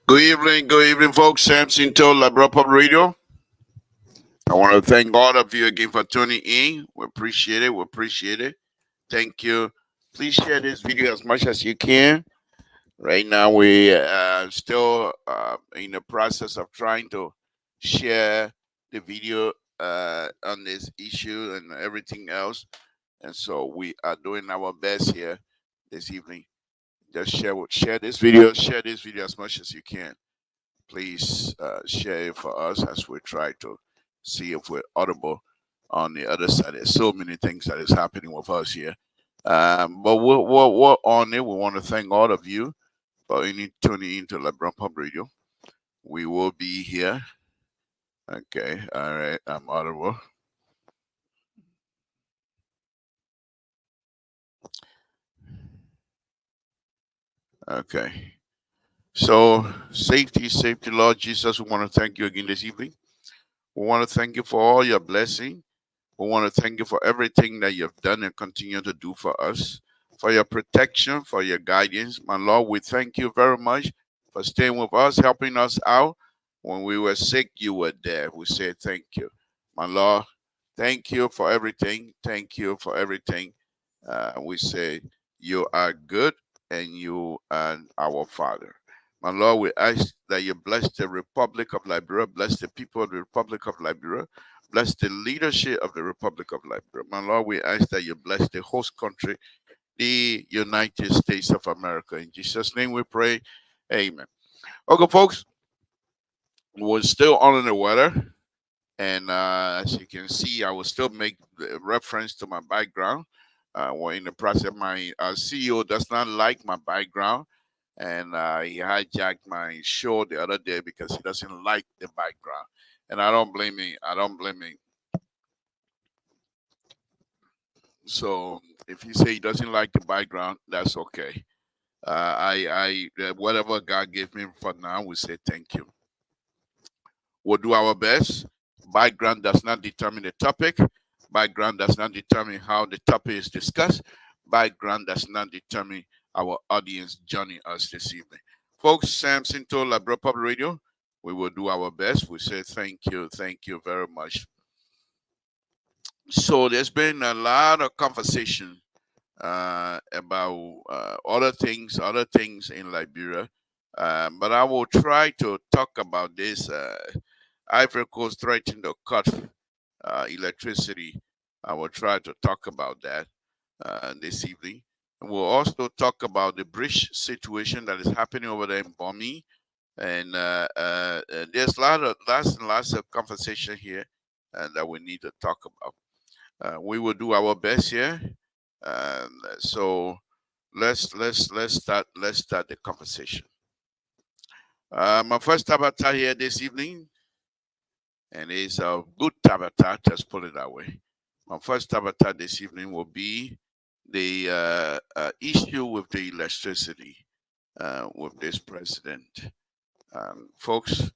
Good evening, folks. Samson to Labra Pub Radio. I want to thank all of you again for tuning in. We appreciate it. We appreciate it. Thank you. Please share this video as much as you can. Right now, we still in the process of trying to share the video on this issue and everything else. And so we are doing our best here this evening. Just share this video. Share this video as much as you can. Please share it for us as we try to see if we're audible on the other side. There's so many things that is happening with us here. But we're on it. We want to thank all of you for tuning into LeBron Pub Radio. We will be here. Okay. All right. I'm audible. Okay. So, safety, Lord Jesus, we want to thank you again this evening. We want to thank you for all your blessing. We want to thank you for everything that you've done and continue to do for us, for your protection, for your guidance. My Lord, we thank you very much for staying with us, helping us out. When we were sick, you were there. We say thank you. My Lord, thank you for everything. Thank you for everything. We say you are good and you are our Father. My Lord, we ask that you bless the Republic of Liberia, bless the people of the Republic of Liberia, bless the leadership of the Republic of Liberia. My Lord, we ask that you bless the host country, the United States of America. In Jesus' name we pray. Amen. Okay, folks, we're still under the weather. And as you can see, I will still make the reference to my background. We're in the process. My CEO does not like my background. And he hijacked my show the other day because he doesn't like the background. And I don't blame him. I don't blame him. So if he say he doesn't like the background, that's okay. Whatever God gave me for now, we say thank you. We'll do our best. Background does not determine the topic. Background does not determine how the topic is discussed. Background does not determine our audience joining us this evening. Folks, Samson told Labra Pub Radio, we will do our best. We say thank you very much. So there's been a lot of conversation about other things in Liberia. But I will try to talk about this. Ivory Coast threatening to cut electricity. I will try to talk about that this evening. And we'll also talk about the bridge situation that is happening over there in Bomi. And there's lots of conversation here that we need to talk about. We will do our best here. So let's start the conversation. My first avatar here this evening, and it's a good avatar. Just put it that way. My first avatar this evening will be the issue with the electricity with this president. Folks,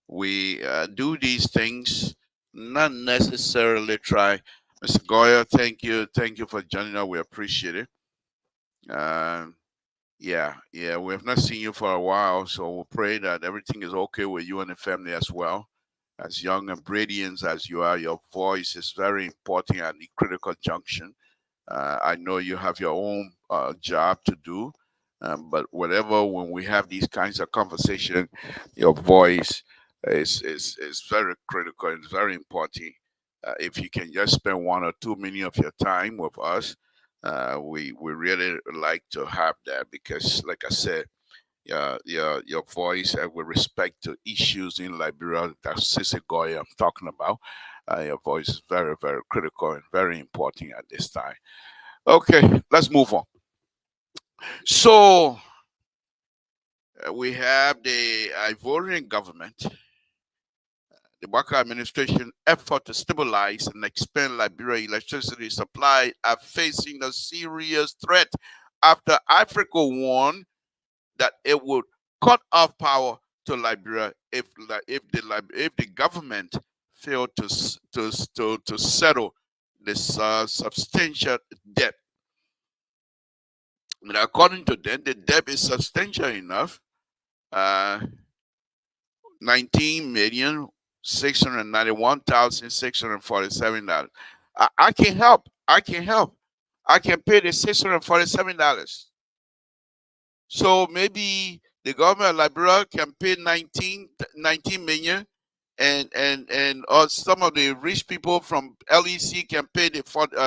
we do these things, not necessarily try. Mr. Goya, thank you for joining us. We appreciate it. Yeah, we have not seen you for a while, so we'll pray that everything is okay with you and the family as well. As young and brilliant as you are, your voice is very important at the critical junction. I know you have your own job to do, but when we have these kinds of conversation, your voice is very critical and very important. If you can just spend 1 or 2 minutes of your time with us, we really like to have that because, like I said, your voice with respect to issues in Liberia, that's Sissy Goy I'm talking about. Your voice is very, very critical and very important at this time. Okay, let's move on. So we have the Ivorian government, the Baka administration effort to stabilize and expand Liberia electricity supply are facing a serious threat after Africa warned that it would cut off power to Liberia if the government failed to settle this substantial debt. And according to them, the debt is substantial enough. Uh, 19,691,647. I can help. I can help. I can pay the $647. So maybe the government of Liberia can pay 19 million, and or some of the rich people from LEC can pay the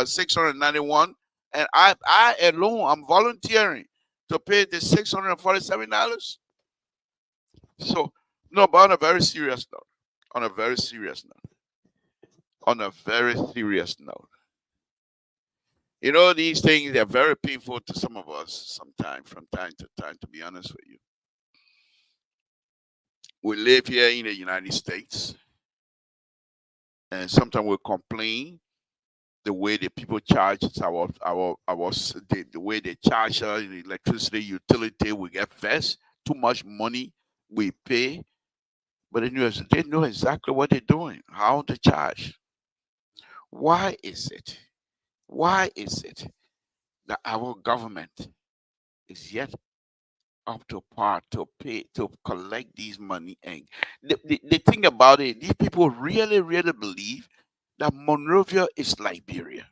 691, and I alone I'm volunteering to pay the $647. So no, but on a very serious note, on a very serious note, on a very serious note, you know these things are very painful to some of us sometimes from time to time. To be honest with you, we live here in the United States, and sometimes we complain the way the people charge the way they charge us the electricity utility. We get vexed, too much money we pay, but they know exactly what they're doing, how to charge. Why is it? Why is it that our government is yet up to par to pay to collect these money? And the thing about it, these people really, really believe that Monrovia is Liberia,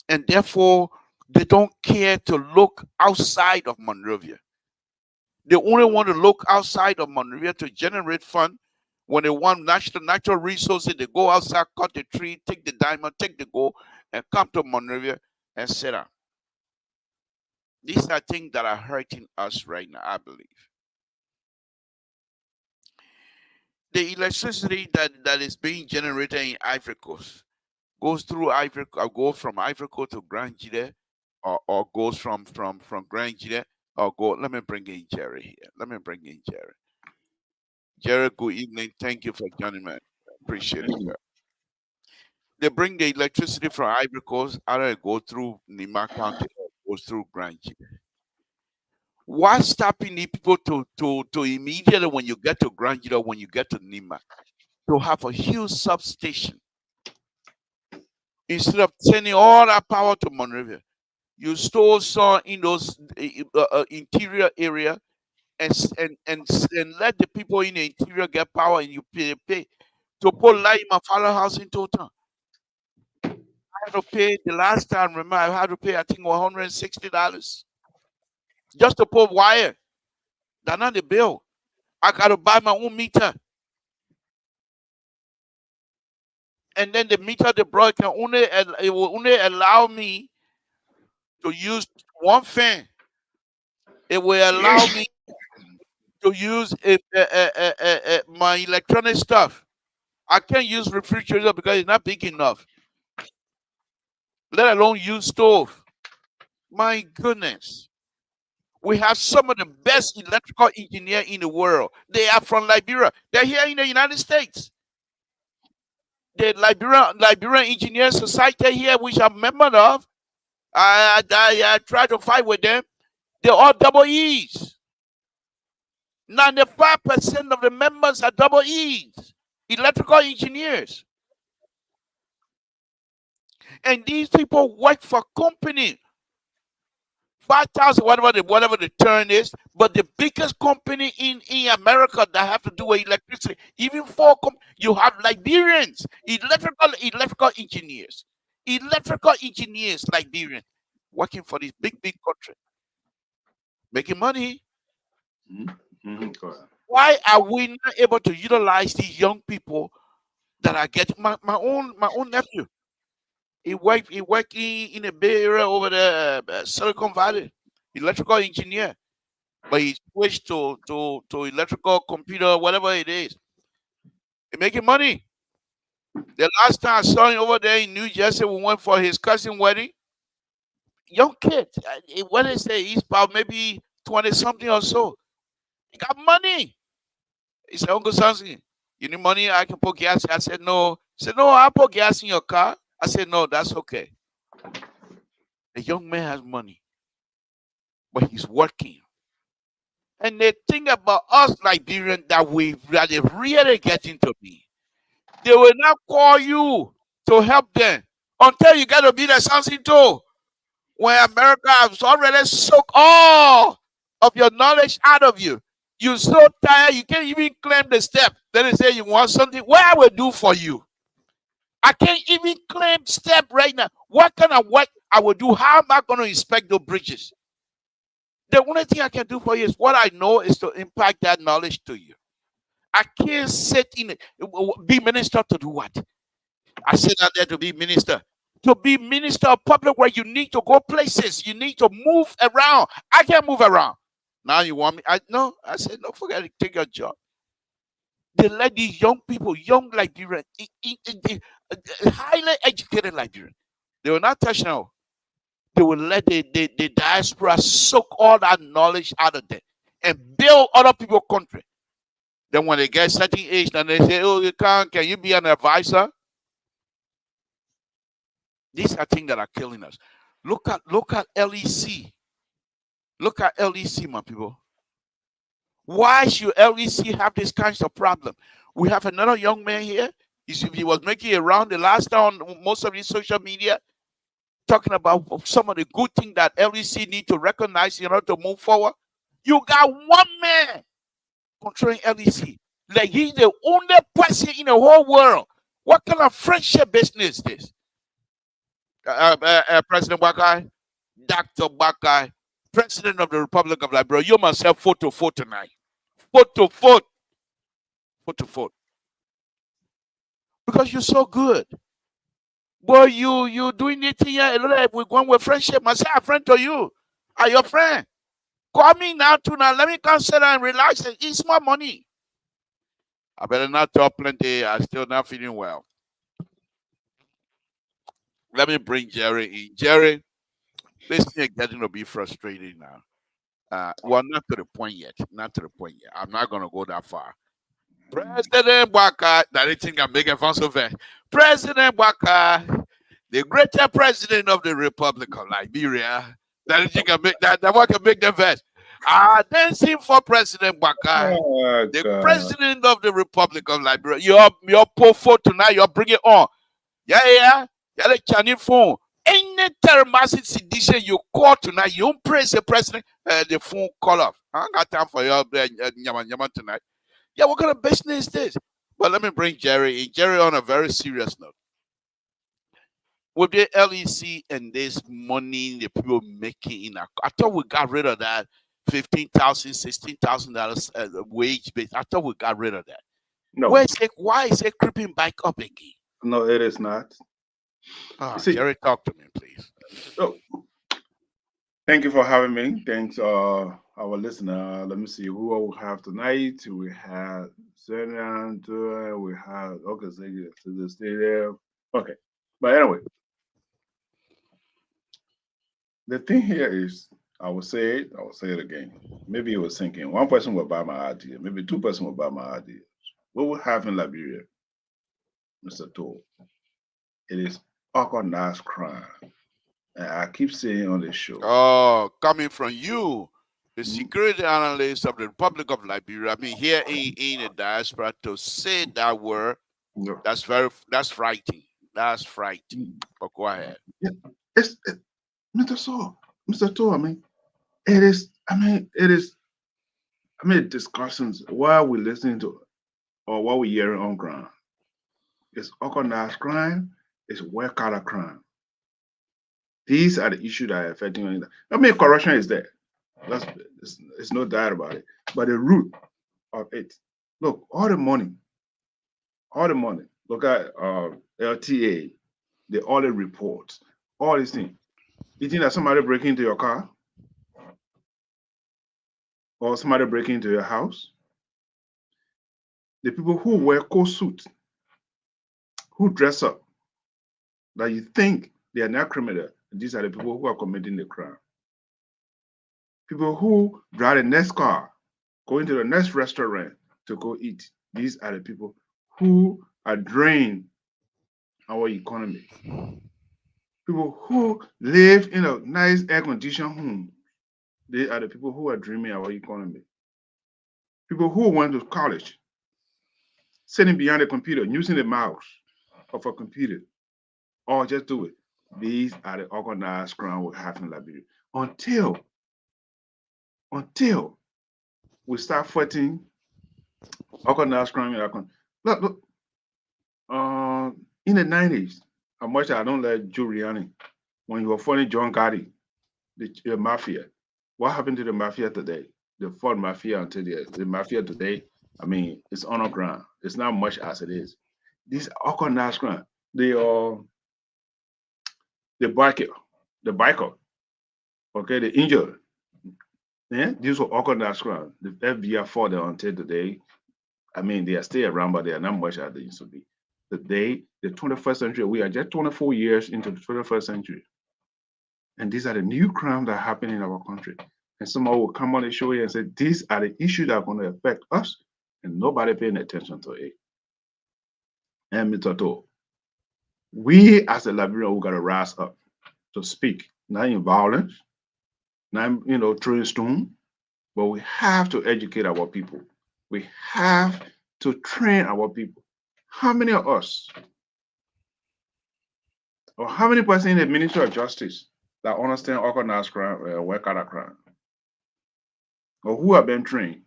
and therefore they don't care to look outside of Monrovia. They only want to look outside of Monrovia to generate fund. When they want natural resources, they go outside, cut the tree, take the diamond, take the gold, and come to Monrovia and set up. These are things that are hurting us right now, I believe. The electricity that is being generated in Ivory Coast goes through goes from Ivory Coast to Grand Gide, or goes from Grand Gide, or go. Let me bring in Jerry here. Let me bring in Jerry. Jerry, good evening. Thank you for joining me. Appreciate it. They bring the electricity from Ivory Coast, either it go through Nima County or goes through Grand Gide. What's stopping the people to immediately when you get to Grand Gide or when you get to Nima to have a huge substation instead of sending all that power to Monrovia? You store some in those interior area, and let the people in the interior get power, and you pay to put light in my father's house in total. I had to pay the last time. Remember, I had to pay I think $160 just to put wire. That's not the bill. I got to buy my own meter, and then the meter they brought can it will only allow me to use one fan. It will allow me to use my electronic stuff. I can't use refrigerator because it's not big enough. Let alone use stove. My goodness. We have some of the best electrical engineers in the world. They are from Liberia. They're here in the United States. The Liberian Engineer Society here, which I'm a member of, I try to fight with them. They're all double E's. 95% of the members are double E's, electrical engineers. And these people work for company 5,000, whatever the term is, but the biggest company in America that have to do with electricity, even you have Liberians, electrical engineers, Liberian, working for this big country, making money. Why are we not able to utilize these young people that are getting my own nephew? He work in the Bay Area over there, Silicon Valley, electrical engineer. But he switched to electrical computer, whatever it is. He making money. The last time I saw him over there in New Jersey, we went for his cousin wedding. young kid. What they say, he's about maybe 20 something or so. He got money. He said, Uncle Samson, you need money? I can put gas. I said, no. He said, no, I'll put gas in your car. I said, no, that's okay. The young man has money, but he's working. And they think about us Liberians that they really get into me. They will not call you to help them until you get to be the Samson too. When America has already soaked all of your knowledge out of you. You're so tired, you can't even claim the step. Then they say you want something. What I will do for you? I can't even claim step right now. What kind of work I will do? How am I going to inspect those bridges? The only thing I can do for you is what I know is to impact that knowledge to you. I can't sit in it, be minister to do what? I sit out there to be minister. To be minister of public where you need to go places, you need to move around. I can't move around. Now you want me? No. I said no. Forget it. Take your job. They let these young people, young Liberians, highly educated Liberians, they will not touch now. They will let the diaspora soak all that knowledge out of them and build other people's country. Then when they get certain age, then they say, "Oh, you can you be an advisor?" These are things that are killing us. Look at LEC. Look at LEC, my people. Why should LEC have this kind of problem? We have another young man here. He was making a round the last time on most of his social media, talking about some of the good things that LEC need to recognize in order to move forward. You got one man controlling LEC. Like he's the only person in the whole world. What kind of friendship business is this? President Bakai, Dr. Bakai, President of the Republic of Liberia, you must have photo tonight. Photo. Because you're so good. Boy, you doing it here. We're going with friendship. I say a friend to you. I'm your friend. Call me now tonight. Let me consider and relax and eat more money. I better not talk plenty. I'm still not feeling well. Let me bring Jerry in. Jerry, this thing getting to be frustrating now. Well, not to the point yet. Not to the point yet. I'm not gonna go that far. President Waka, that I think I'm making fun of it. President Waka, the greatest president of the Republic of Liberia, that I think I make that one can make the best. Dancing for President Waka, the president of the Republic of Liberia. Your pofo tonight, you're bringing on. Yeah. You're the Chinese phone. Any termasid sedition you call tonight, you don't praise the president, the phone call off. I ain't got time for your nyama tonight. Yeah, what kind of business is this? But let me bring Jerry in. Jerry, on a very serious note. With the LEC and this money the people making in I thought we got rid of that $15,000, $16,000 wage base. I thought we got rid of that. No. Why is it creeping back up again? No, it is not. Jerry, talk to me, please. Oh, thank you for having me. Thanks, our listener. Let me see who we have tonight. We have Zenian, we have to the stadium. Okay, but anyway, the thing here is, I will say it again. Maybe it was thinking one person will buy my idea, maybe two person will buy my idea. What we have in Liberia, Mr. Toll, it is organized crime. And I keep saying on this show. Oh, coming from you, the security analyst of the Republic of Liberia, I mean, here in the diaspora, to say that word, that's frightening. That's frightening. But go ahead. Yeah, Mr. Toll, I mean, it is, discussions while we're listening to or what we're hearing on ground. It's organized crime, it's white collar crime. These are the issues that are affecting. I mean, corruption is there. It's no doubt about it. But the root of it, look, all the money. Look at LTA, the audit reports, all these things. You think that somebody break into your car? Or somebody break into your house? The people who wear coat suits, who dress up, that you think they are not criminal, These are the people who are committing the crime. People who drive the next car, going to the next restaurant to go eat. These are the people who are draining our economy. People who live in a nice air-conditioned home. They are the people who are dreaming our economy. People who went to college, sitting behind a computer, using the mouse of a computer, or just do it. These are the organized crime we have in Liberia. Until we start fighting organized crime in our country. Look, in the 90s, how much I don't like Giuliani when you were fighting John Gotti, the mafia. What happened to the mafia today? The fought mafia until the mafia today, I mean, it's on the ground. It's not much as it is. These organized crime, the biker, okay, the injured. Yeah, these were organized crime. The FBI fought them until today. I mean, they are still around, but they are not much as they used to be. Today, the 21st century, we are just 24 years into the 21st century. And these are the new crimes that happen in our country. And someone will come on the show here and say, these are the issues that are going to affect us, and nobody paying attention to it. And Mr. To, we as a Liberian, we got to rise up to speak, not in violence, not throwing stone, but we have to educate our people. We have to train our people. How many of us, or how many persons in the Ministry of Justice that understand organized crime, work out crime, or who have been trained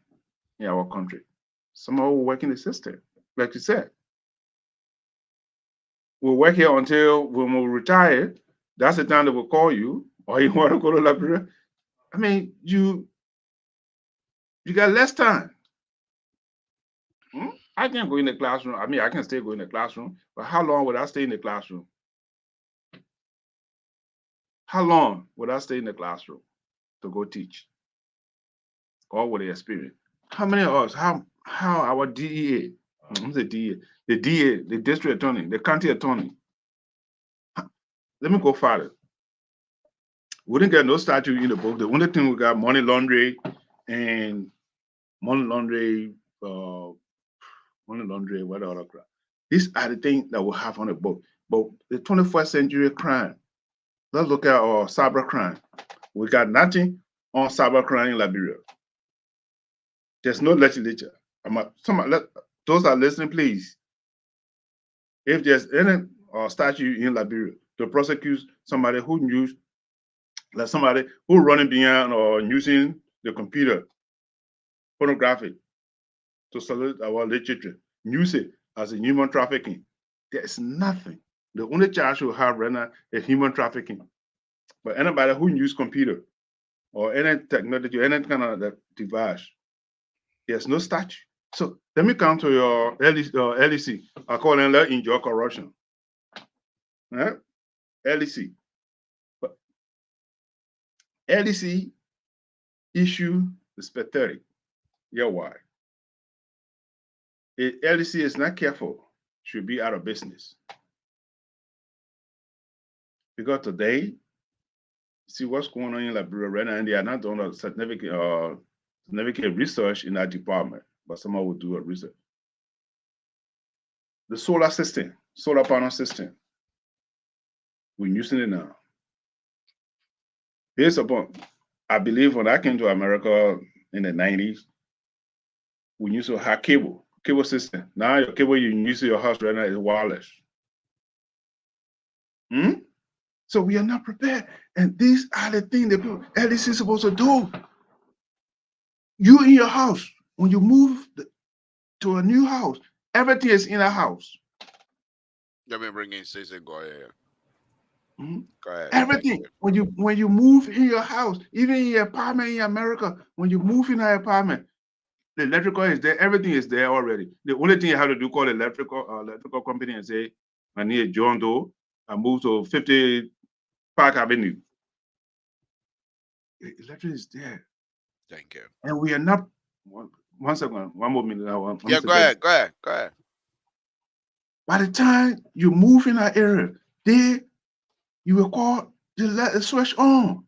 in our country? Some who work in the system, like you said. We'll work here until when we retire. That's the time that we'll call you, or you want to go to Liberia. I mean, you got less time. I can go in the classroom. I mean, I can still go in the classroom, but how long would I stay in the classroom? How long would I stay in the classroom to go teach? Or would they experience? How many of us, how our DEA, the DA, the district attorney, the county attorney, let me go farther. We didn't get no statute in the book. The only thing we got money laundering and money laundering, what other crap. These are the things that we have on the book. But the 21st century crime, let's look at our cyber crime. We got nothing on cyber crime in Liberia. There's no legislature. Those that are listening, please. If there's any statute in Liberia to prosecute somebody who used, like somebody who running behind or using the computer, pornography, to salute our literature, use it as a human trafficking, there's nothing. The only charge we have right now is human trafficking. But anybody who use computer or any technology, any kind of device, there's no statute. So let me come to your LEC. I call it enjoy corruption. Right? LEC. But LEC issue is pathetic. Yeah, why? If LEC is not careful, should be out of business. Because today, see what's going on in Liberia right now, and they are not doing a significant research in that department, but someone will do a research. The solar system, solar panel system, we're using it now. Based upon, I believe when I came to America in the 90s, we used to have cable system. Now your cable you use in your house right now is wireless. So we are not prepared. And these are the things that people, LEC is supposed to do. You in your house, when you move to a new house, everything is in a house. Let me bring in Cesar. Go ahead. Go ahead. Everything. When you move in your house, even in your apartment in America, when you move in an apartment, the electrical is there, everything is there already. The only thing you have to do, call electrical company and say, I need a John Doe. I move to 50 Park Avenue. The electric is there. Thank you. And we are not, one second, one more minute. Yeah, go ahead. By the time you move in that area, you will call They let it switch on.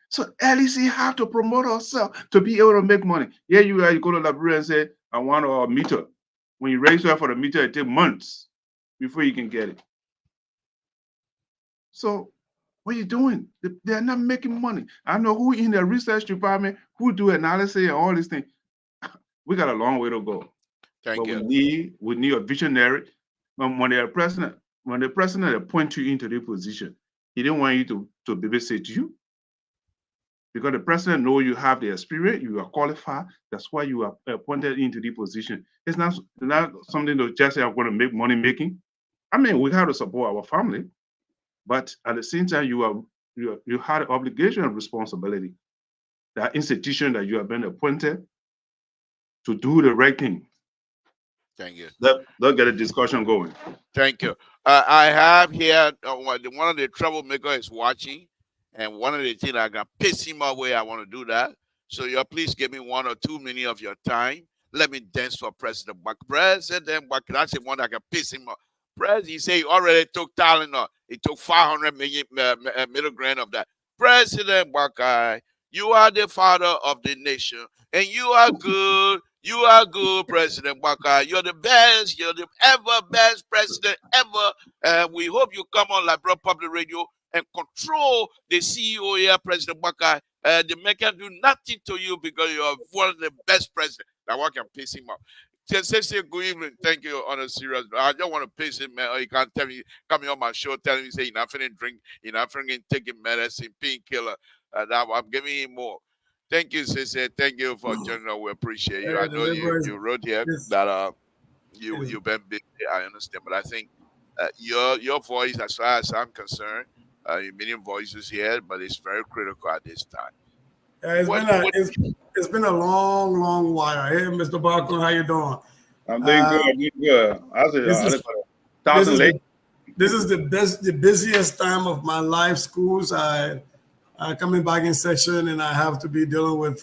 So LEC have to promote ourselves to be able to make money. Yeah, you are, you go to Liberia and say, I want a meter. When you register for the meter, it takes months before you can get it. So what are you doing? They're not making money. I know who in the research department who do analysis and all these things. We got a long way to go. But Thank you. we need a visionary. When the president appoint you into the position, he didn't want you to babysit you because the president know you have the experience, you are qualified. That's why you are appointed into the position. It's not something to just say I'm going to make money making. I mean, we have to support our family, but at the same time, you had an obligation and responsibility. That institution that you have been appointed to do the right thing. Thank you. Let's get a discussion going. Thank you. I have here one of the troublemakers is watching, and one of the things I can piss him away. I want to do that. So you please give me 1 or 2 minutes of your time. Let me dance for President Buck. President Buck, that's the one that can piss him off. President, he say he already took Tylenol. He took 500 milligram of that. President Buckeye, you are the father of the nation, and you are good. You are good, President Buckeye. You're the best. You're the ever best president ever. We hope you come on Liberia Public Radio and control the CEO here, President Buckeye. The man can do nothing to you because you are one of the best presidents. That one can piss him off. Just say good evening. Thank you on a serious. I don't want to piss him, man. Or you can't tell me, coming on my show, telling me, say, you're not finna drink, you're not finna taking medicine, painkiller. I'm giving him more. Thank you, sister. Thank you for joining us. We appreciate you. I know you wrote here that you've been busy. I understand, but I think your voice, as far as I'm concerned, you many voices here, but it's very critical at this time. It's been a long while. Hey, Mr. Barkley, how you doing? I'm doing good. I'm doing good. This is the busiest time of my life. Schools I coming back in section, and I have to be dealing with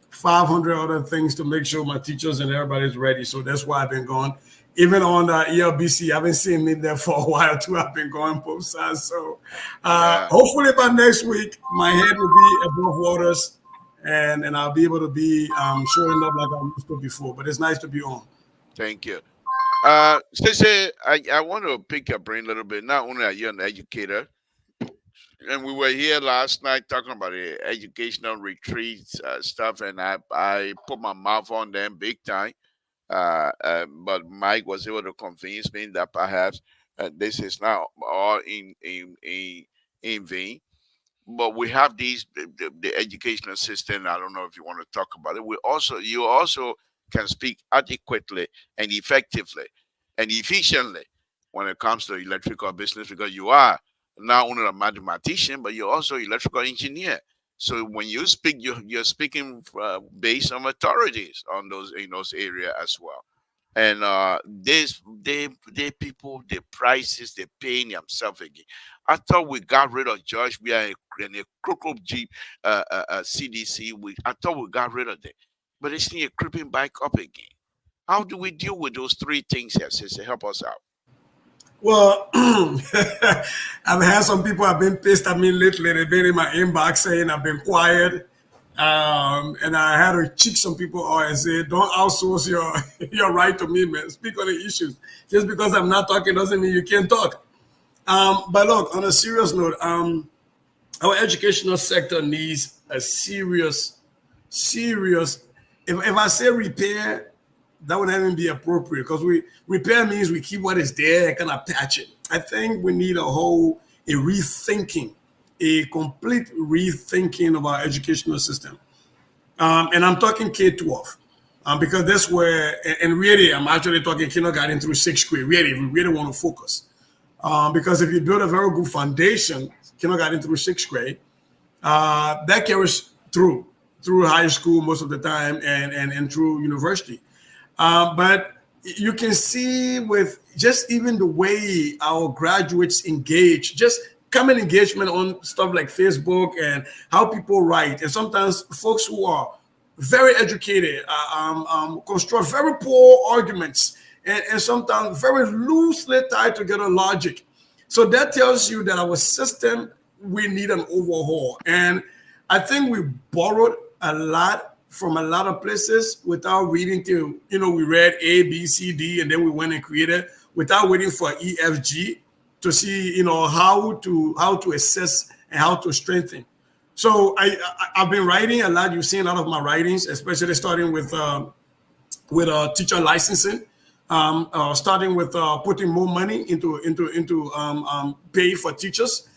500 other things to make sure my teachers and everybody's ready. So that's why I've been going. Even on the ELBC, I've been seeing me there for a while too. I've been going both sides. So hopefully by next week, my head will be above waters, and I'll be able to be showing up like I used to before. But it's nice to be on. Thank you. Stacey, I want to pick your brain a little bit. Not only are you an educator, and we were here last night talking about the educational retreats stuff, and I put my mouth on them big time. But Mike was able to convince me that perhaps this is not all in vain. But we have the educational system. I don't know if you want to talk about it. You also can speak adequately and effectively and efficiently when it comes to electrical business, because you are not only a mathematician, but you're also an electrical engineer. So when you speak, you're speaking based on authorities on those in those areas as well. And they people, the prices they paying themselves again. I thought we got rid of George. We are in a crooked Jeep CDC. I thought we got rid of them, but it's still creeping back up again. How do we deal with those three things here, sister? Help us out. Well, I've had some people have been pissed at me lately. They've been in my inbox saying I've been quiet. And I had to check some people out and say, don't outsource your right to me, man. Speak on the issues. Just because I'm not talking doesn't mean you can't talk. But look, on a serious note, our educational sector needs a serious, if I say repair, that would not even be appropriate, because repair means we keep what is there and kind of patch it. I think we need a complete rethinking of our educational system. And I'm talking K-12, because that's where, and really, I'm actually talking kindergarten through sixth grade, really, if we really want to focus. Because if you build a very good foundation, kindergarten through sixth grade, that carries through high school most of the time and through university. But you can see with just even the way our graduates engage, just common engagement on stuff like Facebook and how people write. And sometimes folks who are very educated construct very poor arguments and sometimes very loosely tied together logic. So that tells you that our system we need an overhaul. And I think we borrowed a lot from a lot of places without reading to, we read A, B, C, D, and then we went and created without waiting for EFG to see, how to assess and how to strengthen. So I've been writing a lot. You've seen a lot of my writings, especially starting with teacher licensing, starting with putting more money into pay for teachers,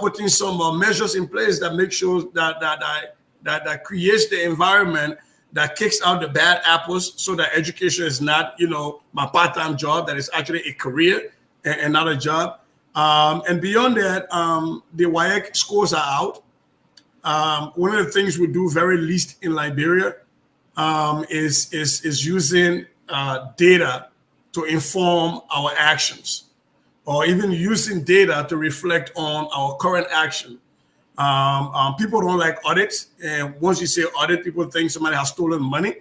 putting some measures in place that make sure that creates the environment that kicks out the bad apples, so that education is not my part-time job, that is actually a career and not a job. And beyond that, the WIAC scores are out. One of the things we do very least in Liberia is using data to inform our actions, or even using data to reflect on our current action. People don't like audits, and once you say audit, people think somebody has stolen money.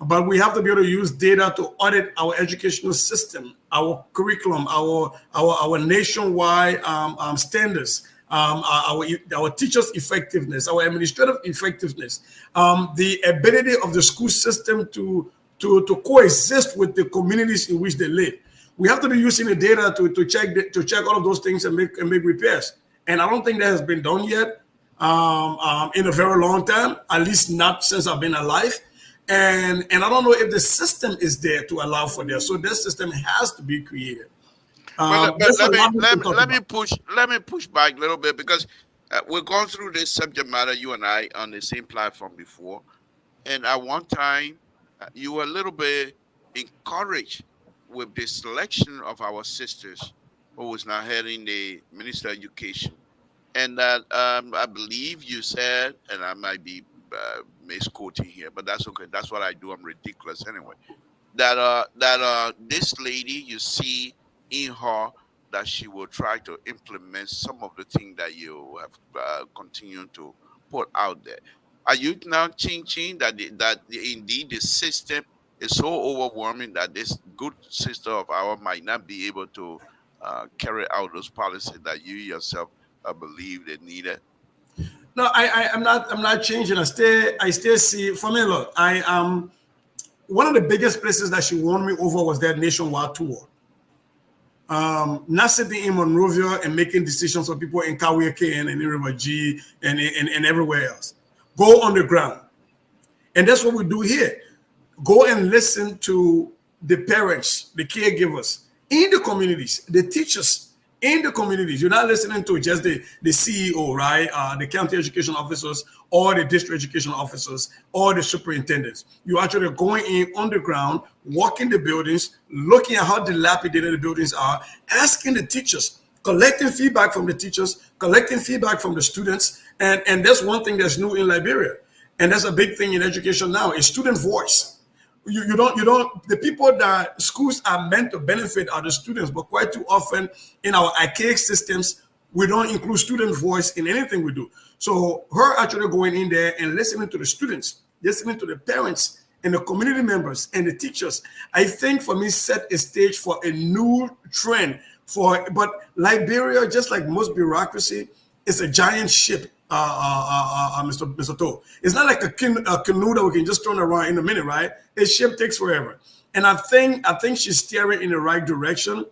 But we have to be able to use data to audit our educational system, our curriculum, our nationwide standards, our teachers' effectiveness, our administrative effectiveness, the ability of the school system to coexist with the communities in which they live. We have to be using the data to check all of those things and make repairs. And I don't think that has been done yet in a very long time, at least not since I've been alive. And I don't know if the system is there to allow for that. So this system has to be created. But let me push back a little bit, because we've gone through this subject matter, you and I, on the same platform before, and at one time you were a little bit encouraged with the selection of our sisters who was now heading the Minister of Education, and that I believe you said, and I might be misquoting here, but that's okay. That's what I do. I'm ridiculous anyway. That this lady, you see in her that she will try to implement some of the things that you have continued to put out there. Are you now changing that indeed the system is so overwhelming that this good sister of ours might not be able to carry out those policies that you yourself believe they needed? No, I'm not changing. I still see. For me, look, one of the biggest places that she won me over was that nationwide tour. Not sitting in Monrovia and making decisions for people in Kawiake and in River G and everywhere else. Go on the ground. And that's what we do here. Go and listen to the parents, the caregivers in the communities, the teachers in the communities. You're not listening to just the CEO, right? The county education officers or the district education officers or the superintendents. You're actually going in on the ground, walking the buildings, looking at how dilapidated the buildings are, asking the teachers, collecting feedback from the teachers, collecting feedback from the students. And that's one thing that's new in Liberia. And that's a big thing in education now, is student voice. You don't, the people that schools are meant to benefit are the students, but quite too often in our archaic systems, we don't include student voice in anything we do. So her actually going in there and listening to the students, listening to the parents and the community members and the teachers, I think for me set a stage for a new trend but Liberia, just like most bureaucracy, is a giant ship. Mr. To. It's not like a canoe that we can just turn around in a minute, right? A ship takes forever. And I think she's steering in the right direction.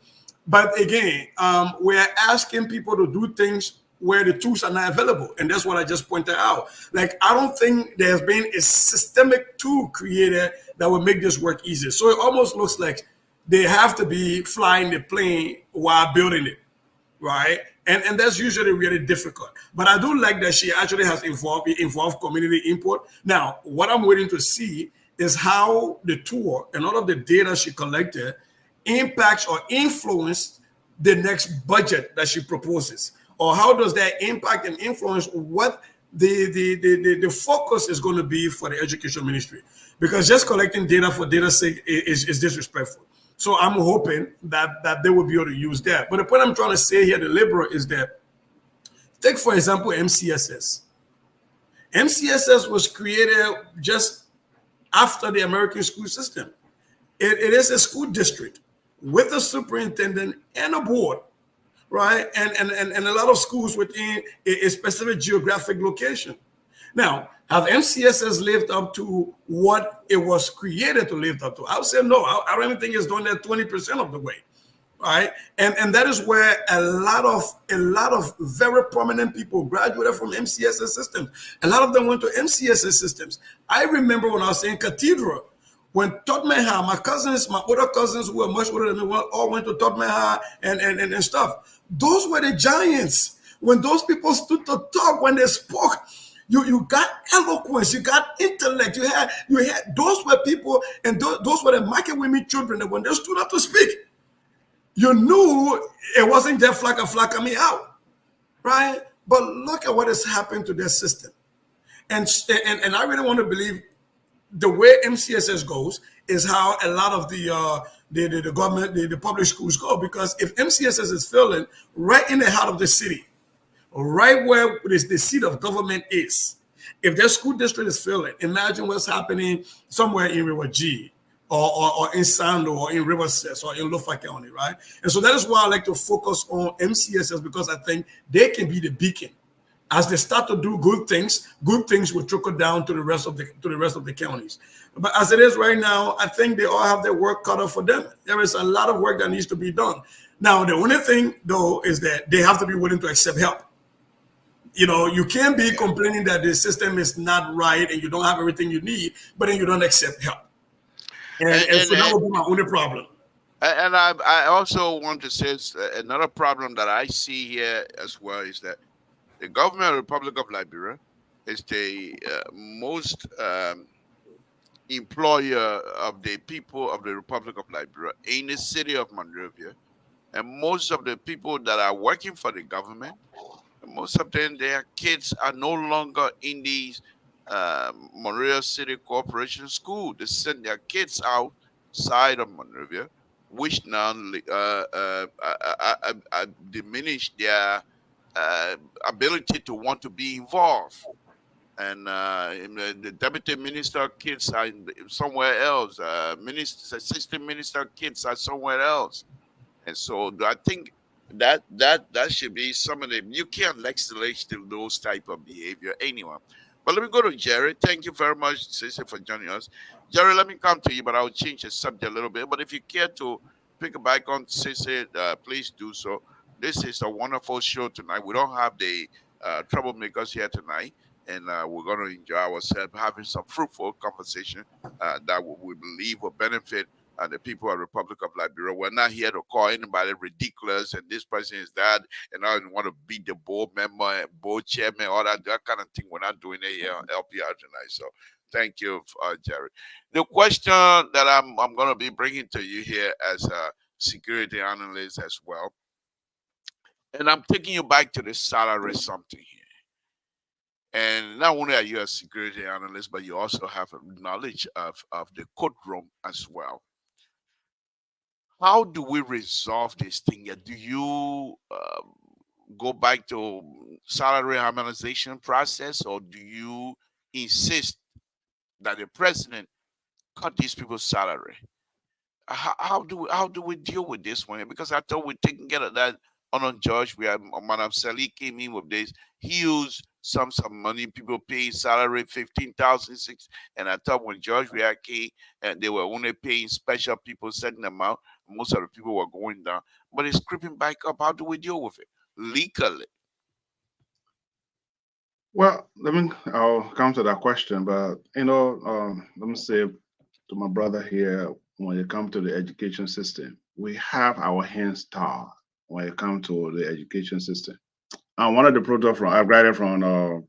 But again, we're asking people to do things where the tools are not available. And that's what I just pointed out. Like, I don't think there's been a systemic tool created that will make this work easier. So it almost looks like they have to be flying the plane while building it, right? And that's usually really difficult. But I do like that she actually has involved community input. Now, what I'm waiting to see is how the tour and all of the data she collected impacts or influence the next budget that she proposes. Or how does that impact and influence what the focus is going to be for the education ministry? Because just collecting data for data's sake is disrespectful. So I'm hoping that they will be able to use that. But the point I'm trying to say here, the liberal, is that, take for example, MCSS. MCSS was created just after the American school system. It is a school district with a superintendent and a board right? And a lot of schools within a specific geographic location. Now, have MCSS lived up to what it was created to live up to? I would say no. I don't even think it's doing that 20% of the way, right? And that is where a lot of very prominent people graduated from MCSS systems. A lot of them went to MCSS systems. I remember when I was in Cathedral, when Tottenham High, my older cousins who were much older than me, all went to Tottenham High and stuff. Those were the giants. When those people stood to talk, when they spoke, you got eloquence, you got intellect, you had those were people, and those were the market women children that when they stood up to speak, you knew it wasn't just flaka me out, right? But look at what has happened to their system. And I really want to believe the way MCSS goes is how a lot of the government, the public schools go. Because if MCSS is failing right in the heart of the city, right where the seat of government is, if their school district is failing, imagine what's happening somewhere in River G or in Sando or in Riverside or in Lofa County, right? And so that is why I like to focus on MCSS, because I think they can be the beacon. As they start to do good things will trickle down to the rest of the counties. But as it is right now, I think they all have their work cut out for them. There is a lot of work that needs to be done. Now, the only thing though is that they have to be willing to accept help. You can't be complaining that the system is not right and you don't have everything you need, but then you don't accept help. And so that would be my only problem. And I also want to say another problem that I see here as well is that the government of the Republic of Liberia is the most employer of the people of the Republic of Liberia in the city of Monrovia. And most of the people that are working for the government, most of them, their kids are no longer in these Monrovia City Corporation school. They send their kids outside of Monrovia, which now diminish their ability to want to be involved. And the deputy minister kids are somewhere else. Assistant minister kids are somewhere else. And so I think that should be some of them. You can't legislate to those type of behavior anyway. But let me go to Jerry. Thank you very much, Sister, for joining us. Jerry, let me come to you, but I'll change the subject a little bit. But if you care to pick back on Sister, please do so. This is a wonderful show tonight. We don't have the troublemakers here tonight, and we're going to enjoy ourselves having some fruitful conversation that we believe will benefit the people of the Republic of Liberia. We're not here to call anybody ridiculous and this person is that, and I don't want to beat the board member, board chairman, all that kind of thing. We're not doing it here on LPR tonight. So thank you, Jerry. The question that I'm going to be bringing to you here as a security analyst as well, and I'm taking you back to the salary something here. And not only are you a security analyst, but you also have a knowledge of the courtroom as well. How do we resolve this thing? Do you go back to salary harmonization process, or do you insist that the president cut these people's salary? How do we deal with this one? Because I thought we're taking care of that on George. We have Madam Sally came in with this huge some money. People pay salary 15,000, and I thought when George came, and they were only paying special people, sending them out. Most of the people were going down, but it's creeping back up. How do we deal with it legally? Well, I'll come to that question, but let me say to my brother here, when it comes to the education system, we have our hands tied when it comes to the education system. And one of the products I graduated from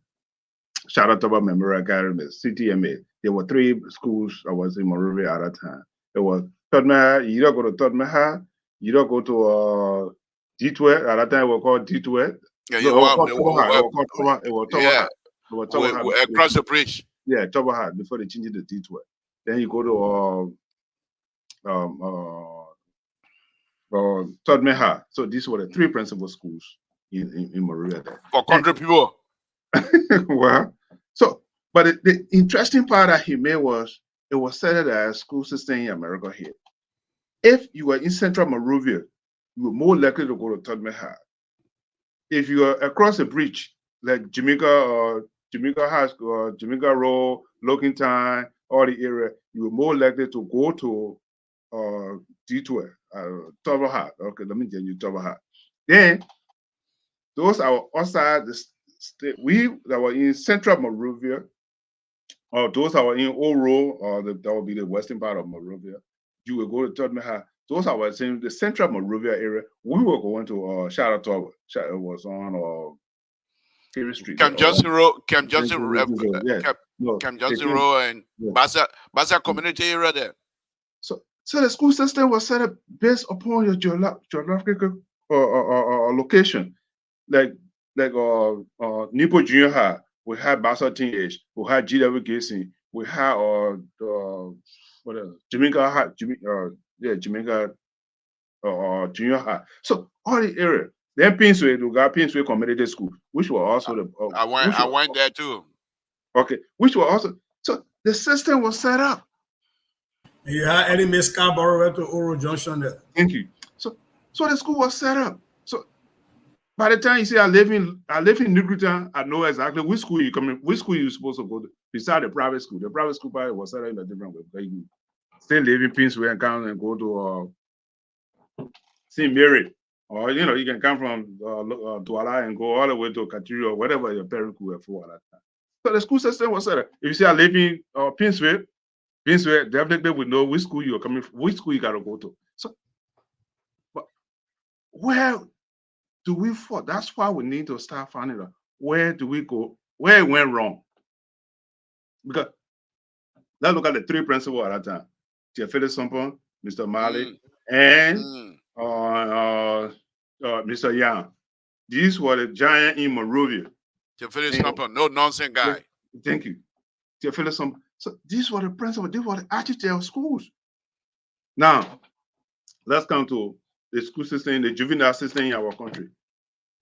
Charlottetown Memorial Academy, CTMA. There were 3 schools I was in Monrovia at that time. It was Tottenham. You don't go to Tottenham. You don't go to D12. At that time, it was called D12. Yeah, across the bridge. Yeah, Tobahat before they changed it to D12. Then you go to Tottenham High. So these were the 3 principal schools in Monrovia there. For country people. Well, but the interesting part that he made was it was said that a school system in America here. If you were in Central Monrovia, you were more likely to go to Tottenham High if you are across a bridge like Jamaica High School or Jamaica Road, Looking Time, all the area, you are more likely to go to detour, Tower Hat. Okay, let me tell you Tower Hat. Then those are outside the state. We that were in central Monrovia, or those that were in Oro, or that would be the western part of Monrovia, you will go to Tottenham High. Those are in the central Monrovia area. We were going to Shadow Tower. It was on Kerry Street. Camp Johnson Road, Camp Johnson, Yeah. Camp Johnson Road, and Bassa Community area there. So the school system was set up based upon your geographical location, like Nipo Junior High. We had Bassa Teenage. We had GW Gazing. We had what else? Jamaica High. Jamaica Junior High. So all the area. Then Pinsway, we got Pinsway Community School, which were also the. I went there too. Okay, which were also, so the system was set up. You had Eddie May Scarborough to Oro Junction there. Thank you. So the school was set up. So by the time you say I live in Newtown, I know exactly which school you come in, which school you're supposed to go to, beside the private school. The private school probably was set up in a different way. But you still live in Pinsway and come and go to St. Mary. Or you can come from Douala and go all the way to Katiri or whatever your parents could afford at that time. So the school system was set up. If you say I live in Pinsway definitely would know which school you're coming from, which school you gotta go to. So, but where do we fall? That's why we need to start finding out where do we go, where it went wrong. Because let's look at the three principles at that time: Philip Sumpon, Mr. Marley, and Mr. Young. These were the giant in Monrovia. Philip Sumpon, no nonsense guy. Thank you. Philip Sumpon. So these were the principles, these were the architects of schools. Now, let's come to the school system, the juvenile system in our country.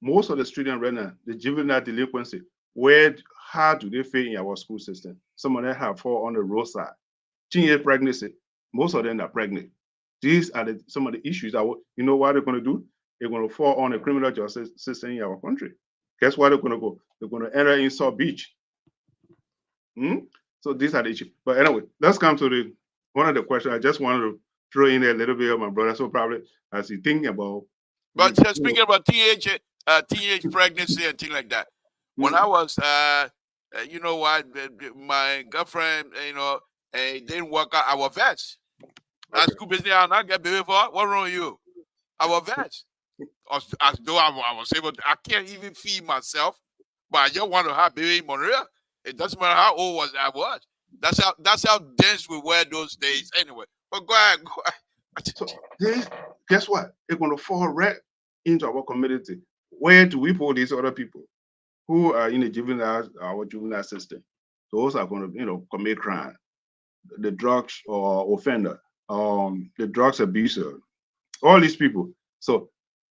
Most of the students right now, the juvenile delinquency, how do they fit in our school system? Some of them have fall on the roadside. Teenage pregnancy, most of them are pregnant. These are some of the issues that, you know what they're going to do? They're going to fall on the criminal justice system in our country. Guess where they're going to go? They're going to enter in South Beach. So these are the issues. But anyway, let's come to one of the questions. I just wanted to throw in a little bit of my brother. So probably as he thinking about. But speaking about teenage pregnancy and things like that, when I was, you know what, my girlfriend, it didn't work out. I was vexed. That school business, I not get baby for. What wrong with you? I was vexed. As though I was able to, I can't even feed myself, but I just want to have baby in Montreal. It doesn't matter how old I was. That's how dense we were those days anyway. But go ahead. So guess what? They're going to fall right into our community. Where do we put these other people who are in our juvenile system? Those are going to, commit crime. The drugs or offender, the drugs abuser, all these people. So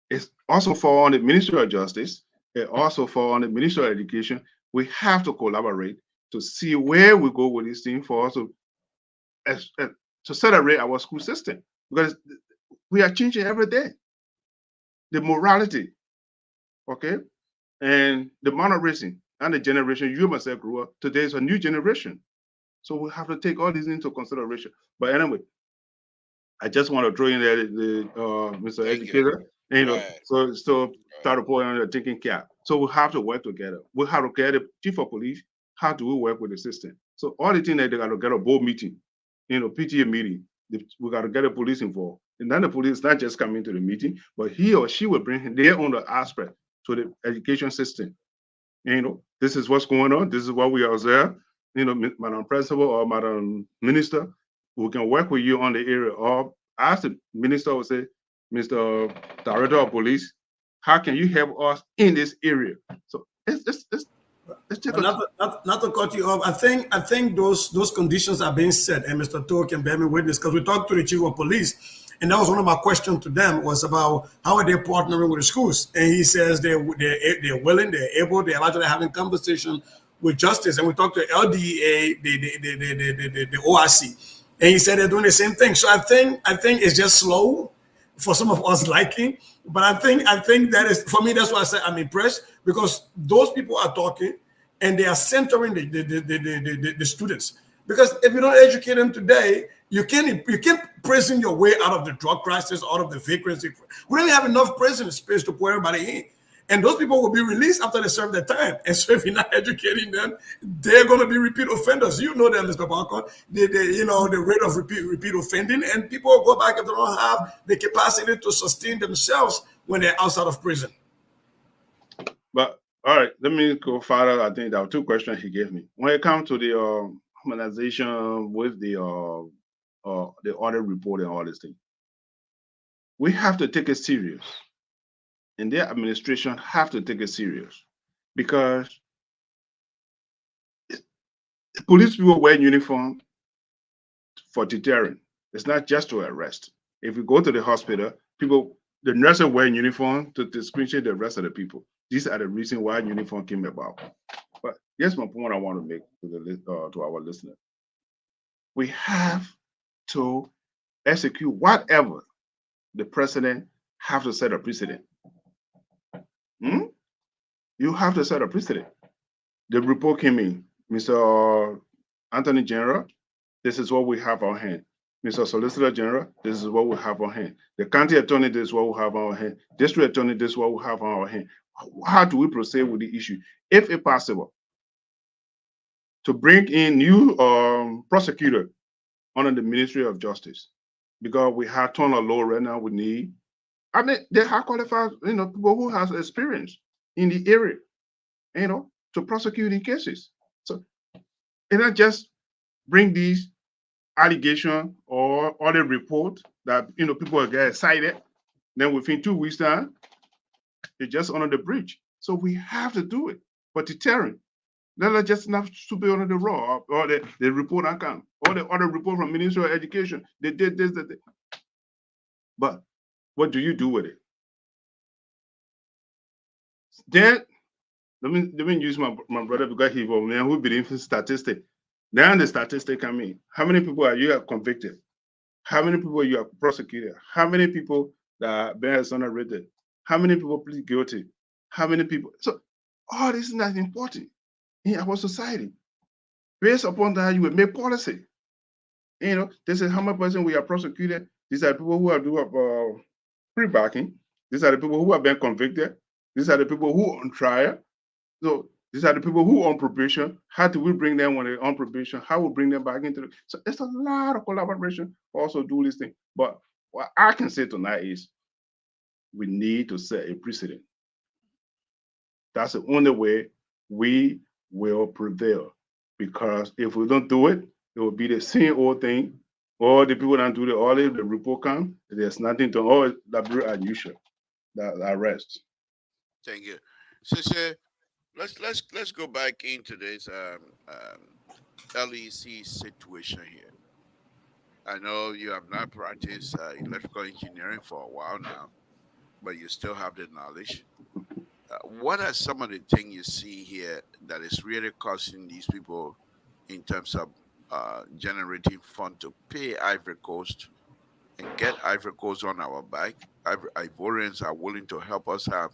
it's also fall on the Ministry of Justice. It also fall on the Ministry of Education. We have to collaborate to see where we go with this thing for us to celebrate our school system, because we are changing every day. The morality, okay, and the mannerism and the generation you myself grew up. Today is a new generation, so we have to take all these into consideration. But anyway, I just want to throw in there the Mr. Educator, so try to put on the thinking cap. So we have to work together. We have to get the chief of police. How do we work with the system? So all the things that they got to get a board meeting, PTA meeting. We got to get the police involved. And then the police not just coming to the meeting, but he or she will bring their own aspect to the education system. This is what's going on. This is what we observe. Madam Principal or Madam Minister, we can work with you on the area. Or as the minister will say, Mr. Director of Police, how can you help us in this area? So let's take not to cut you off. I think those conditions are being set, and Mr. Toh can bear me witness, because we talked to the chief of police, and that was one of my questions to them, was about how are they partnering with the schools, and he says they're willing, they're able, they're actually having conversation with justice, and we talked to LDA, the ORC, and he said they're doing the same thing. So I think it's just slow. for some of us liking. But I think that is, for me, that's why I say I'm impressed, because those people are talking and they are centering the students. Because if you don't educate them today, you can't prison your way out of the drug crisis, out of the vacancy. We don't even have enough prison space to put everybody in. And those people will be released after they serve their time. And so if you're not educating them, they're going to be repeat offenders. You know that, Mr. Barker. The rate of repeat offending, and people will go back if they don't have the capacity to sustain themselves when they're outside of prison. But all right, let me go further. I think there were two questions he gave me. When it comes to the harmonization with the audit report and all these things, we have to take it serious, and their administration have to take it serious, because police people wear uniform for deterrent. It's not just to arrest. If you go to the hospital, the nurses wear uniform to distinguish the rest of the people. These are the reasons why uniform came about. But here's my point I want to make to our listeners. We have to execute whatever the president have to set a precedent. You have to set a precedent. The report came in, Mr. Attorney General, this is what we have on hand. Mr. Solicitor General, this is what we have on hand. The county attorney, this is what we have on hand. District attorney, this is what we have on our hand. How do we proceed with the issue? If it's possible, to bring in new prosecutor under the Ministry of Justice, because we have ton of law right now we need. I mean, they have qualified, people who has experience in the area, to prosecute in cases. So, and not just bring these allegation or other report that people get excited, then within 2 weeks time, it's just under the bridge. So we have to do it for deterrent. Let us just not stupid under the raw or the report I come or the other report from Ministry of Education. They did this, that. But what do you do with it? Then let me use my brother, because he was man who believes in statistics. Then the statistics come in. How many people are you convicted? How many people you are prosecuted? How many people that are being exonerated? How many people plead guilty? How many people? So all this is not important in our society. Based upon that, you will make policy. This is how much person we are prosecuted. These are people who are doing pre-backing. These are the people who have been convicted. These are the people who are on trial. So these are the people who are on probation. How do we bring them when they're on probation? How we bring them back into it? So it's a lot of collaboration also do this thing. But what I can say tonight is we need to set a precedent. That's the only way we will prevail. Because if we don't do it, it will be the same old thing. All the people that do the audit, the report come, there's nothing to all that very unusual. That arrest. Thank you. So let's go back into this LEC situation here. I know you have not practiced electrical engineering for a while now, but you still have the knowledge. What are some of the things you see here that is really costing these people in terms of generating fund to pay Ivory Coast and get Ivory Coast on our back? Ivorians are willing to help us have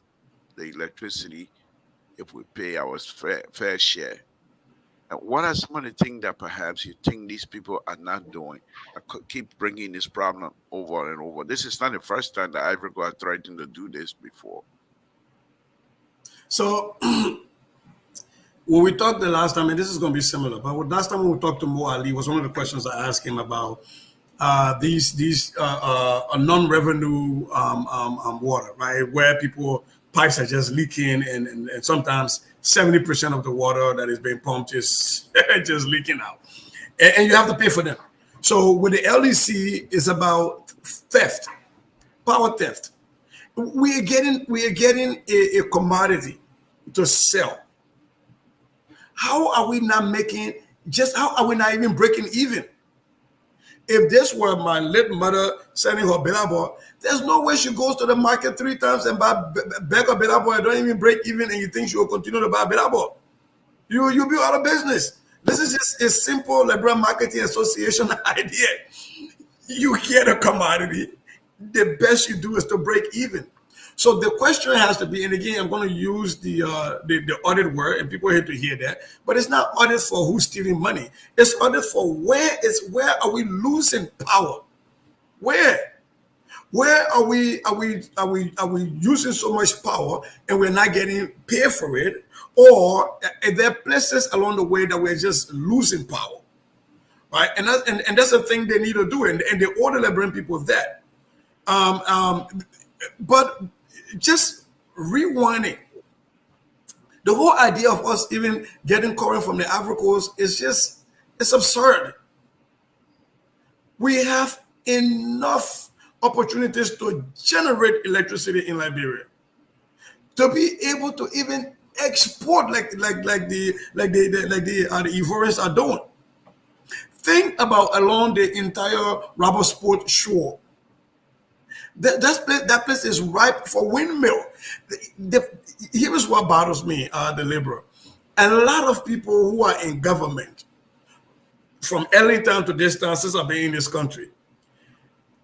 the electricity if we pay our fair share. And what are some of the things that perhaps you think these people are not doing? I could keep bringing this problem over and over. This is not the first time that Ivory Coast are trying to do this before. So when we talked the last time, and this is going to be similar, but last time when we talked to Mo Ali was one of the questions I asked him about these non-revenue water, right? Where pipes are just leaking, and sometimes 70% of the water that is being pumped is just leaking out, and you have to pay for them. So with the LEC, it's about theft, power theft. We are getting a commodity to sell. How are we not how are we not even breaking even? If this were my late mother selling her Belabo, there's no way she goes to the market 3 times and buy bag of Belabo and don't even break even, and you think she will continue to buy Belabo. You'll be out of business. This is just a simple liberal marketing association idea. You get a commodity the best you do is to break even. So the question has to be, and again, I'm going to use the audit word, and people hate to hear that, but it's not audit for who's stealing money. It's audit for where are we losing power? Where? Where are we using so much power and we're not getting paid for it? Or are there places along the way that we're just losing power? Right? And that's the thing they need to do. And they order bring people that. Um, um, but just rewinding, the whole idea of us even getting current from the Ivory Coast is just, it's absurd. We have enough opportunities to generate electricity in Liberia, to be able to even export the Ivorians are doing. Think about along the entire rubber sport shore. That place is ripe for windmill. Here's what bothers me, the liberal. A lot of people who are in government, from early time to this time, since I've been in this country,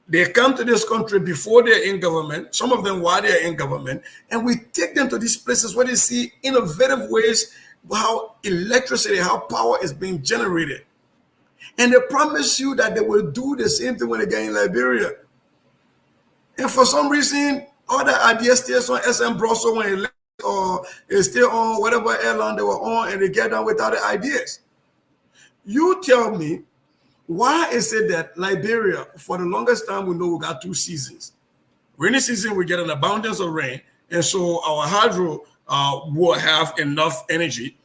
they come to this country before they're in government, some of them while they're in government, and we take them to these places where they see innovative ways how electricity, how power is being generated. And they promise you that they will do the same thing when they get in Liberia. And for some reason, all the ideas stays on SM Brussels when it left, or it's still on whatever airline they were on, and they get done without the ideas. You tell me, why is it that Liberia, for the longest time, we know we got two seasons? Rainy season, we get an abundance of rain, and so our hydro will have enough energy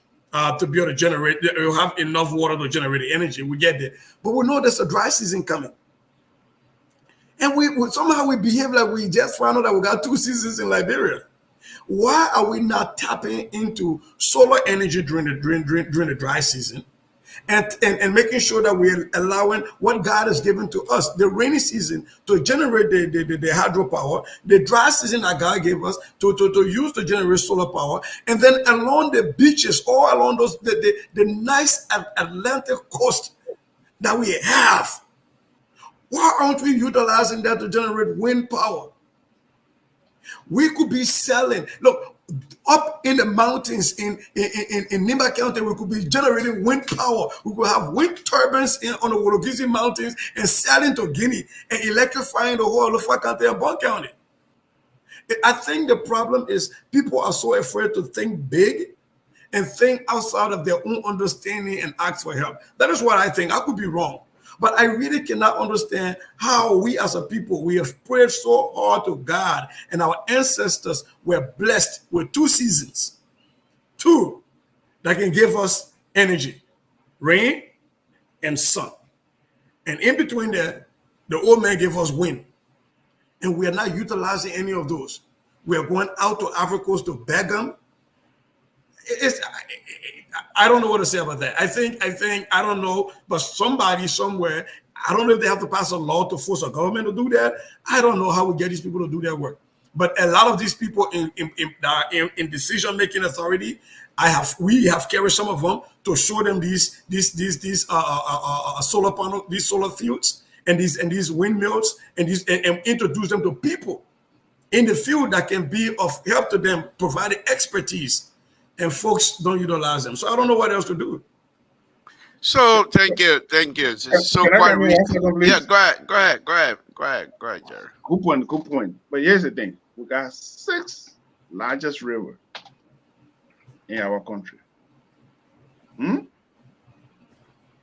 to be able to generate, will have enough water to generate the energy. We get there. But we know there's a dry season coming. And we somehow we behave like we just found out that we got two seasons in Liberia. Why are we not tapping into solar energy during the dry season, and making sure that we're allowing what God has given to us, the rainy season, to generate the hydropower, the dry season that God gave us to use to generate solar power, and then along the beaches, all along those the nice Atlantic coast that we have. Why aren't we utilizing that to generate wind power? We could be selling. Look, up in the mountains in Nimba County, we could be generating wind power. We could have wind turbines on the Wologizi Mountains and selling to Guinea and electrifying the whole of Lofa County and Bon County. I think the problem is people are so afraid to think big and think outside of their own understanding and ask for help. That is what I think. I could be wrong. But I really cannot understand how we as a people, we have prayed so hard to God, and our ancestors were blessed with two seasons, two that can give us energy, rain and sun. And in between there, the old man gave us wind. And we are not utilizing any of those. We are going out to Africa to beg them. I don't know what to say about that. I think I don't know, but somebody somewhere, I don't know if they have to pass a law to force a government to do that. I don't know how we get these people to do their work. But a lot of these people in decision-making authority, we have carried some of them to show them these solar panel, these solar fields, and these windmills, and introduce them to people in the field that can be of help to them, providing expertise. And folks don't utilize them. So I don't know what else to do. So thank you. So Can I quite come in 1 second, please? yeah, go ahead, Jerry. Good point. But here's the thing: we got 6 largest rivers in our country.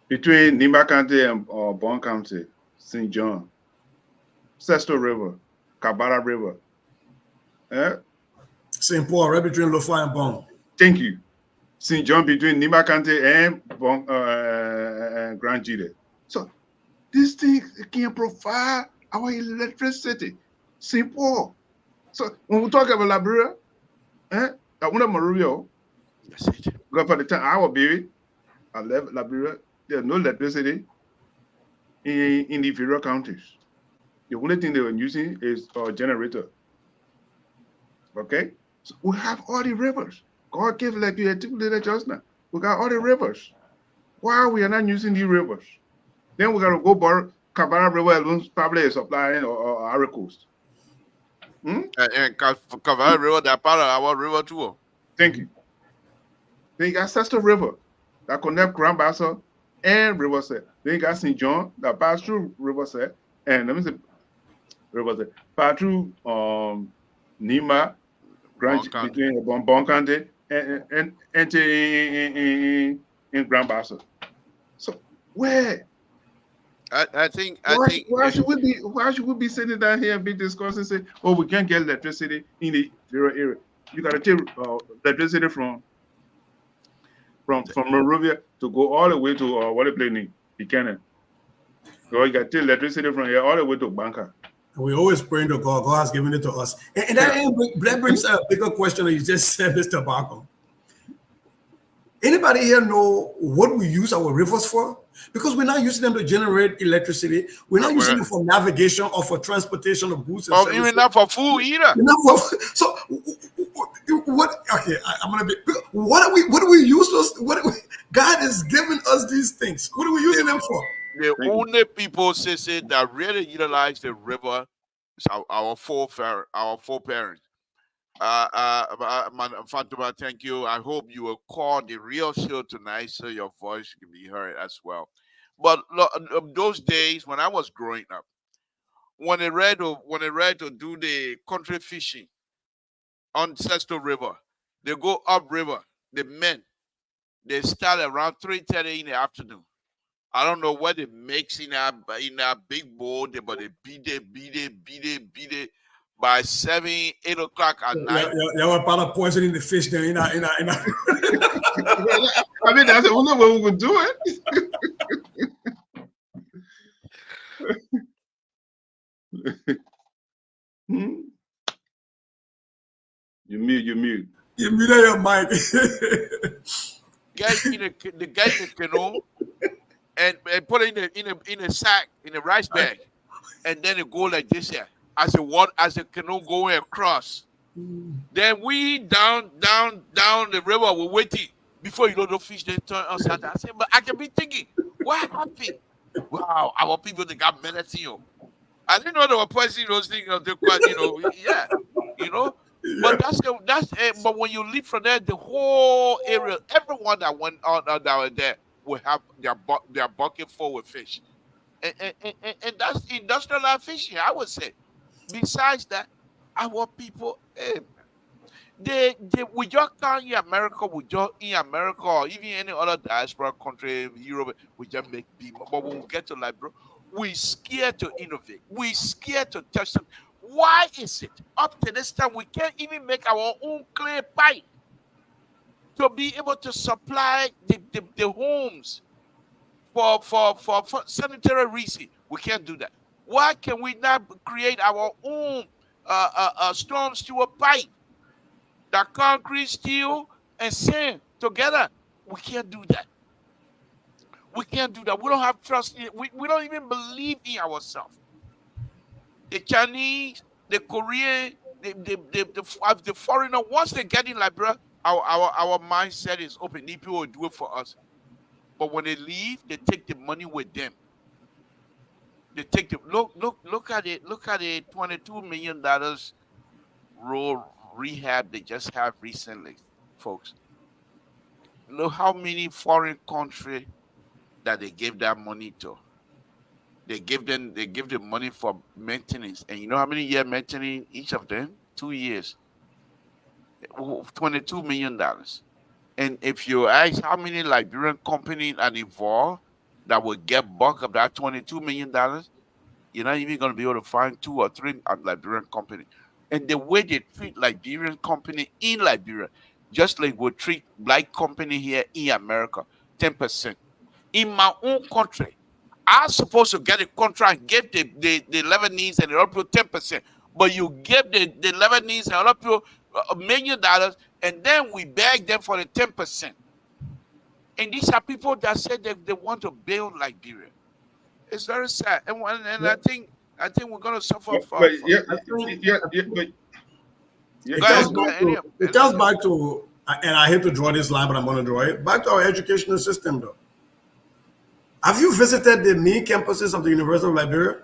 Between Nimba County and Bon County, St. John, Sesto River, Kabara River. St. Paul, right between Lofa and Bon. Thank you. St. John between Nimba County and Grand Gide. So this thing can provide our electricity. St. Paul. So when we talk about Liberia, I want to Maruyo. That's it. Because by the time I was baby, I left Liberia, there's no electricity in the inferior counties. The only thing they were using is a generator. Okay? So we have all the rivers. God gave like you articulated just now. We got all the rivers. Why we are not using the rivers? Then we gotta go borrow. Kabara River alone probably is supplying or Ivory Coast. And Cavalier River, that part of our river too. Thank you. Then you got Sister River that connect Grand Bassa and Riverside. Then you got St. John that pass through Riverside. And let me say Riverside. Pass through Nima, between Bonkante and in Grand Bassa. So where? I think Why should we be sitting down here and be discussing say, oh, we can't get electricity in the area. You gotta take electricity from Monrovia to go all the way to what they play in Buchanan. So you got to take electricity from here all the way to Banca. We always pray to God. God has given it to us. And that brings a bigger question that you just said, Mr. Barkham. Anybody here know what we use our rivers for? Because we're not using them to generate electricity. We're not using them for navigation or for transportation of goods. Or even not for food either. So what? Okay, I'm gonna be. What do we use those? God has given us these things. What are we using them for? The only people say that really utilize the river is our foreparents. Fatima, thank you. I hope you will call the real show tonight so your voice can be heard as well. But those days when I was growing up, when they read to do the country fishing on Sesto River, they go up river. The men, they start around 3:30 in the afternoon. I don't know what they mix in a big bowl, but they beat it by 7, 8 o'clock at night. Yeah, we're part of poisoning the fish there. I mean, that's the only way we would do it. You mute. You mute your mic. Guys in the guys in the canoe and put it in a sack, in a rice bag, and then it go like this here. As the canoe going across. Then we down the river, we're waiting. Before you know the fish, they turn us out. I said, but I can be thinking, what happened? Wow, our people, they got medicine. I didn't know they were poisoning those things. Yeah, But but when you leave from there, the whole area, everyone that went on down there will have their bucket full with fish. And that's industrial fishing, I would say. Besides that, our people, they we just can't in America, or even any other diaspora country, Europe, we just make people. But when we get to like, bro, we scared to innovate. We scared to touch them. Why is it up to this time we can't even make our own clay pipe to be able to supply the homes for sanitary reasons? We can't do that. Why can we not create our own storm sewer pipe, that concrete, steel, and sand together? We can't do that. We can't do that. We don't have trust in it. We don't even believe in ourselves. The Chinese, the Korean, the foreigner, once they get in Liberia, our mindset is open. People will do it for us. But when they leave, they take the money with them. They take the look at it. Look at it. $22 million road rehab they just have recently, folks. Look how many foreign countries that they gave that money to. They give the money for maintenance, and you know how many years maintenance each of them? 2 years. $22 million. And if you ask how many Liberian companies are involved that will get bulk of that $22 million, you're not even going to be able to find 2 or 3 Liberian companies. And the way they treat Liberian company in Liberia, just like we treat black company here in America, 10%. In my own country, I'm supposed to get a contract, give the Lebanese and the other people 10%, but you give the Lebanese and other people $1 million, and then we beg them for the 10%. And these are people that said that they want to build Liberia. It's very sad, and yeah. I think we're going to suffer from. It comes back to, and I hate to draw this line, but I'm going to draw it back to our educational system, though. Have you visited the main campuses of the University of Liberia,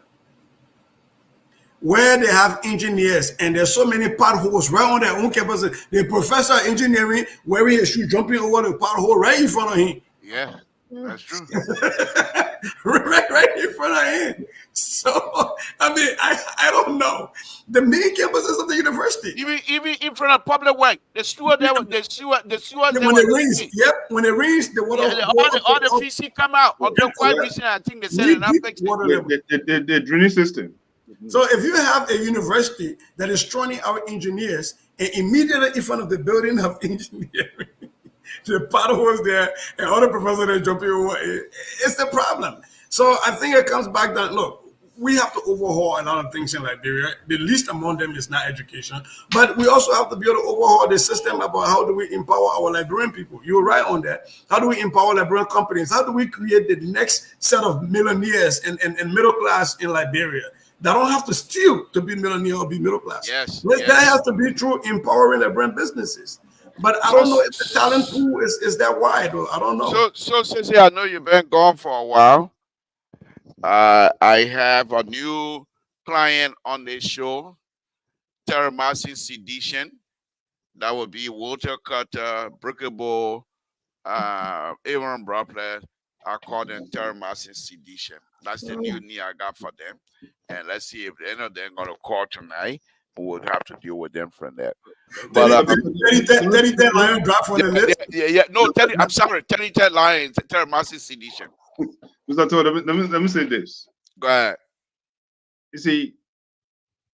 where they have engineers and there's so many potholes right on their own campus? The professor of engineering wearing his shoe, jumping over the pothole right in front of him. Yeah, that's true. right in front of him. So I mean, I don't know. The main campuses of the university. Even in front of public work, the sewer there, the sewer When there. it rains, when it rains, the water, All the feces come out. Although quite recently, I think they said it not fixed. The drainage system. So if you have a university that is training our engineers, and immediately in front of the building of engineering, the potholes there and other professors are jumping over, it's a problem. So I think it comes back that, look, we have to overhaul a lot of things in Liberia. The least among them is not education, but we also have to be able to overhaul the system about how do we empower our Liberian people. You're right on that. How do we empower Liberian companies? How do we create the next set of millionaires and middle class in Liberia? They don't have to steal to be millionaire or be middle class. Yes. That has to be through empowering Liberian businesses. But I don't know if the talent pool is that wide. Or I don't know. So Sissy, I know you've been gone for a while. I have a new client on this show, Terramasi Sedition. That would be Walter Cutter, Brickable, Aaron Broppler. I call them Terramasi Sedition. That's the new knee I got for them. And let's see if any of them going to call tonight. We'll have to deal with them from that. But Lion drop on the list. Yeah. No, I'm sorry. Teddy Lions, Terramasi Sedition. Mr. Todd, let me say this. Go ahead. You see,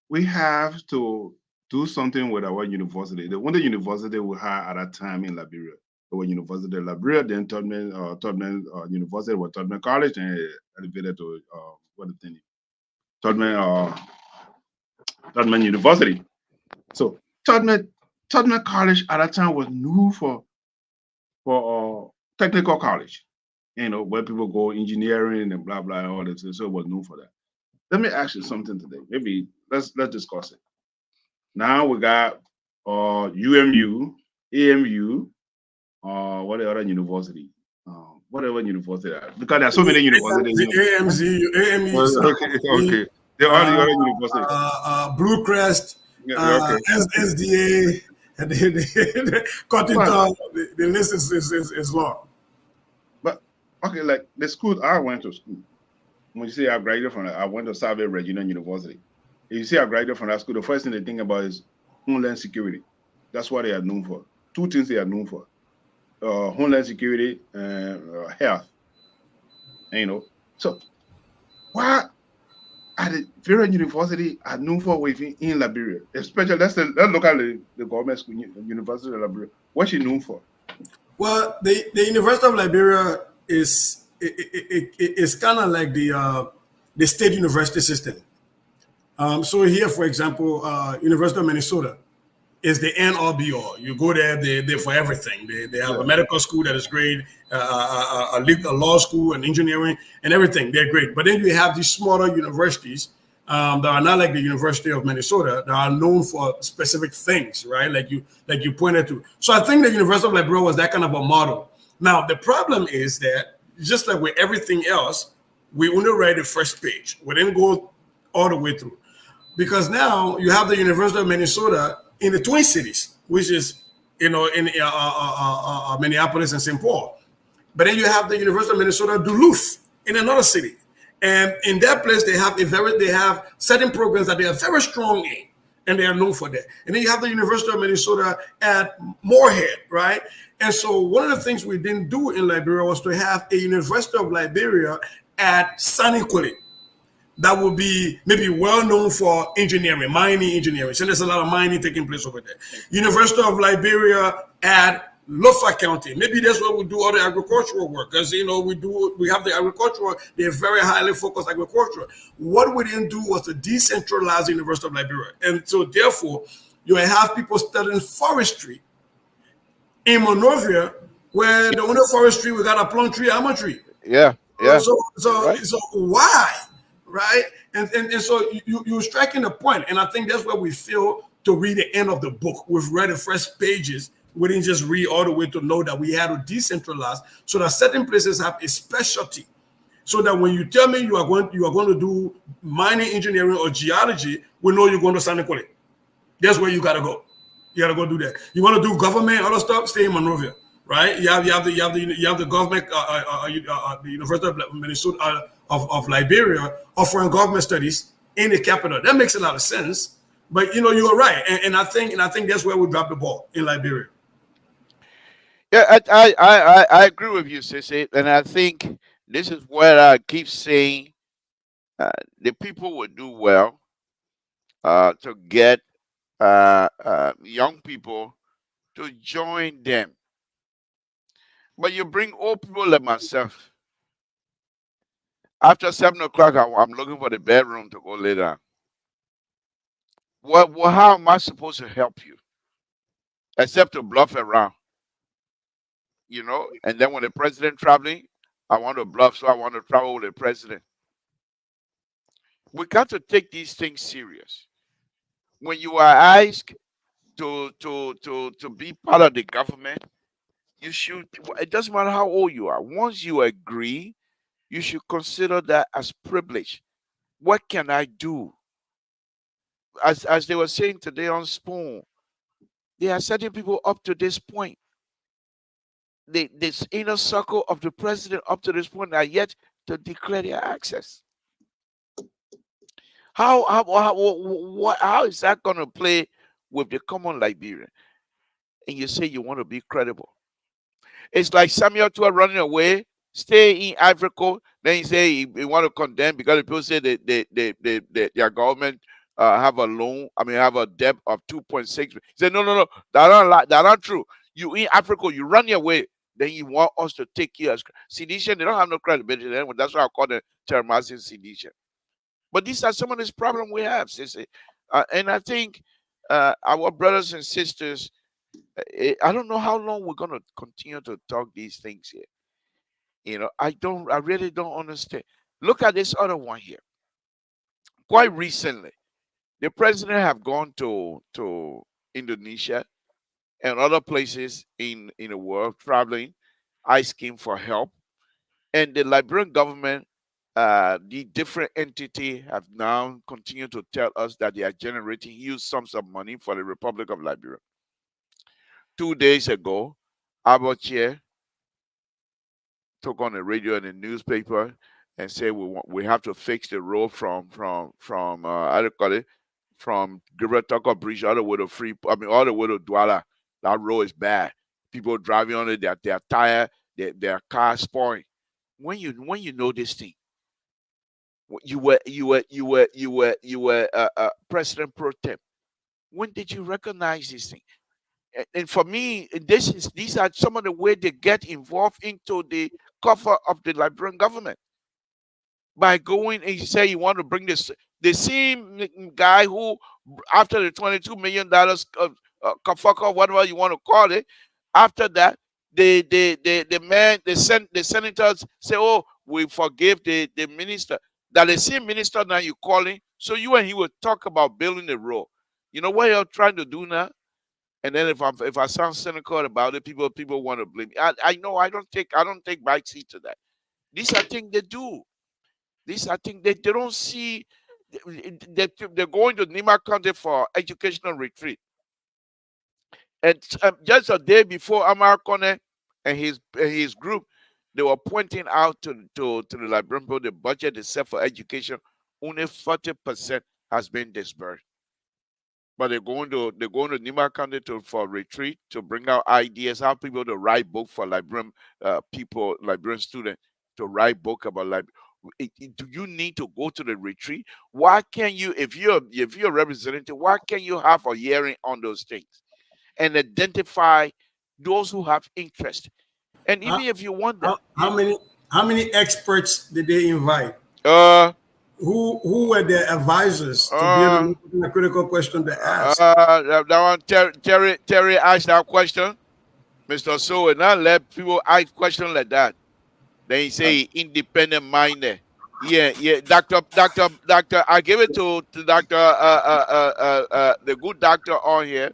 we have to do something with our university. The only university we had at that time in Liberia, our University of Liberia, then Tubman University was Tubman College, and elevated to Tubman University. So Tubman College at that time was new for technical college. Where people go engineering and blah blah and all this. So it was known for that. Let me ask you something today. Maybe let's discuss it. Now we got UMU, AMU, what the other university? Whatever university because there are so many universities. AMU. Okay. There are the other universities. Blue Crest, SDA, Cottington. The list is long. Okay, like the school I went to school. When you say I graduated from that, I went to Salve Regina University. If you say I graduated from that school, the first thing they think about is homeland security. That's what they are known for. Two things they are known for: homeland security and health. So why are the various university are known for within in Liberia? Especially let's look at the government school, University of Liberia. What's she known for? Well, the University of Liberia is kind of like the state university system. So here, for example, University of Minnesota is the end all be all. You go there, they're for everything. They have a medical school that is great, a law school, and engineering, and everything. They're great. But then you have these smaller universities that are not like the University of Minnesota, that are known for specific things, right? Like you pointed to. So I think the University of Liberia was that kind of a model. Now, the problem is that just like with everything else, we only read the first page. We didn't go all the way through. Because now you have the University of Minnesota in the Twin Cities, which is, in Minneapolis and St. Paul. But then you have the University of Minnesota Duluth in another city. And in that place, they have certain programs that they are very strong in, and they are known for that. And then you have the University of Minnesota at Moorhead, right? And so one of the things we didn't do in Liberia was to have a University of Liberia at San Quentin that would be maybe well known for engineering, mining engineering. So there's a lot of mining taking place over there. University of Liberia at Lofa County. Maybe that's where we do all the agricultural work, because we have the agricultural. They're very highly focused agriculture. What we didn't do was to decentralize the University of Liberia, and so therefore you have people studying forestry in Monrovia, where the only forestry we got a plum tree, almond tree. Yeah. So why, right? And so you're striking a point, and I think that's where we fail to read the end of the book. We've read the first pages. We didn't just read all the way to know that we had to decentralize so that certain places have a specialty. so that when you tell me you are going to do mining engineering or geology, we know you're going to San Nicolas. That's where you gotta go. You gotta go do that. You want to do government, other stuff, stay in Monrovia, right? You have the government, the University of Minnesota of Liberia offering government studies in the capital. That makes a lot of sense. But you're right, and I think that's where we dropped the ball in Liberia. Yeah, I agree with you, Sissy, and I think this is where I keep saying the people would do well to get young people to join them. But you bring old people like myself. After 7 o'clock, I'm looking for the bedroom to go lay down. How am I supposed to help you? Except to bluff around, And then when the president traveling, I want to bluff, so I want to travel with the president. We got to take these things serious. When you are asked to be part of the government, you should. It doesn't matter how old you are. Once you agree, you should consider that as privilege. What can I do? As they were saying today on Spoon, there are certain people up to this point. This inner circle of the president up to this point are yet to declare their access. How is that going to play with the common Liberian? And you say you want to be credible. It's like Samuel Tua running away, stay in Ivory Coast. Then he say he want to condemn because the people say their government have a loan. I mean, have a debt of 2.6. He said no, that's not true. You in Africa, you run your way. Then you want us to take you as sedition. They don't have no credibility. That's why I call them terrorizing sedition. But these are some of these problems we have, Sissy. And I think our brothers and sisters, I don't know how long we're going to continue to talk these things here. I really don't understand. Look at this other one here. Quite recently, the president have gone to Indonesia and other places in the world traveling, asking for help. And the Liberian government, the different entity have now continued to tell us that they are generating huge sums of money for the Republic of Liberia. 2 days ago, Abochie took on the radio and the newspaper and said we have to fix the road from how do you call it, from Gibraltar Bridge all the way to all the way to Douala. That road is bad. People driving on it, they're tired, their car spoiling. When you know this thing, you were President pro tem. When did you recognize this thing? And for me, these are some of the way they get involved into the cover of the Liberian government by going and you say you want to bring this the same guy who after the $22 million kafaka, whatever you want to call it, after that the senators say, oh, we forgive the minister. That the same minister now you calling, so you and he will talk about building the road. You know what you're trying to do now? And then if I sound cynical about it, people want to blame me. I know I don't take back seat to that. These are things they do. These are things they don't see. They're going to Nima County for educational retreat. And just a day before Amar Kone and his group, they were pointing out to the Liberian people the budget is set for education. Only 40% has been disbursed. But they're going to Nima County for retreat to bring out ideas, how people to write book for Liberian people, Liberian students to write book about Liberian. Do you need to go to the retreat? Why can't you, if you're a representative, why can't you have a hearing on those things and identify those who have interest? And even if you want that, How many experts did they invite? uh, Who were their advisors to be able to look at a critical question to ask? that one Terry asked that question, Mr. So, and not let people ask questions like that. Then he say independent minded. Yeah, doctor. I gave it to Doctor the good doctor on here.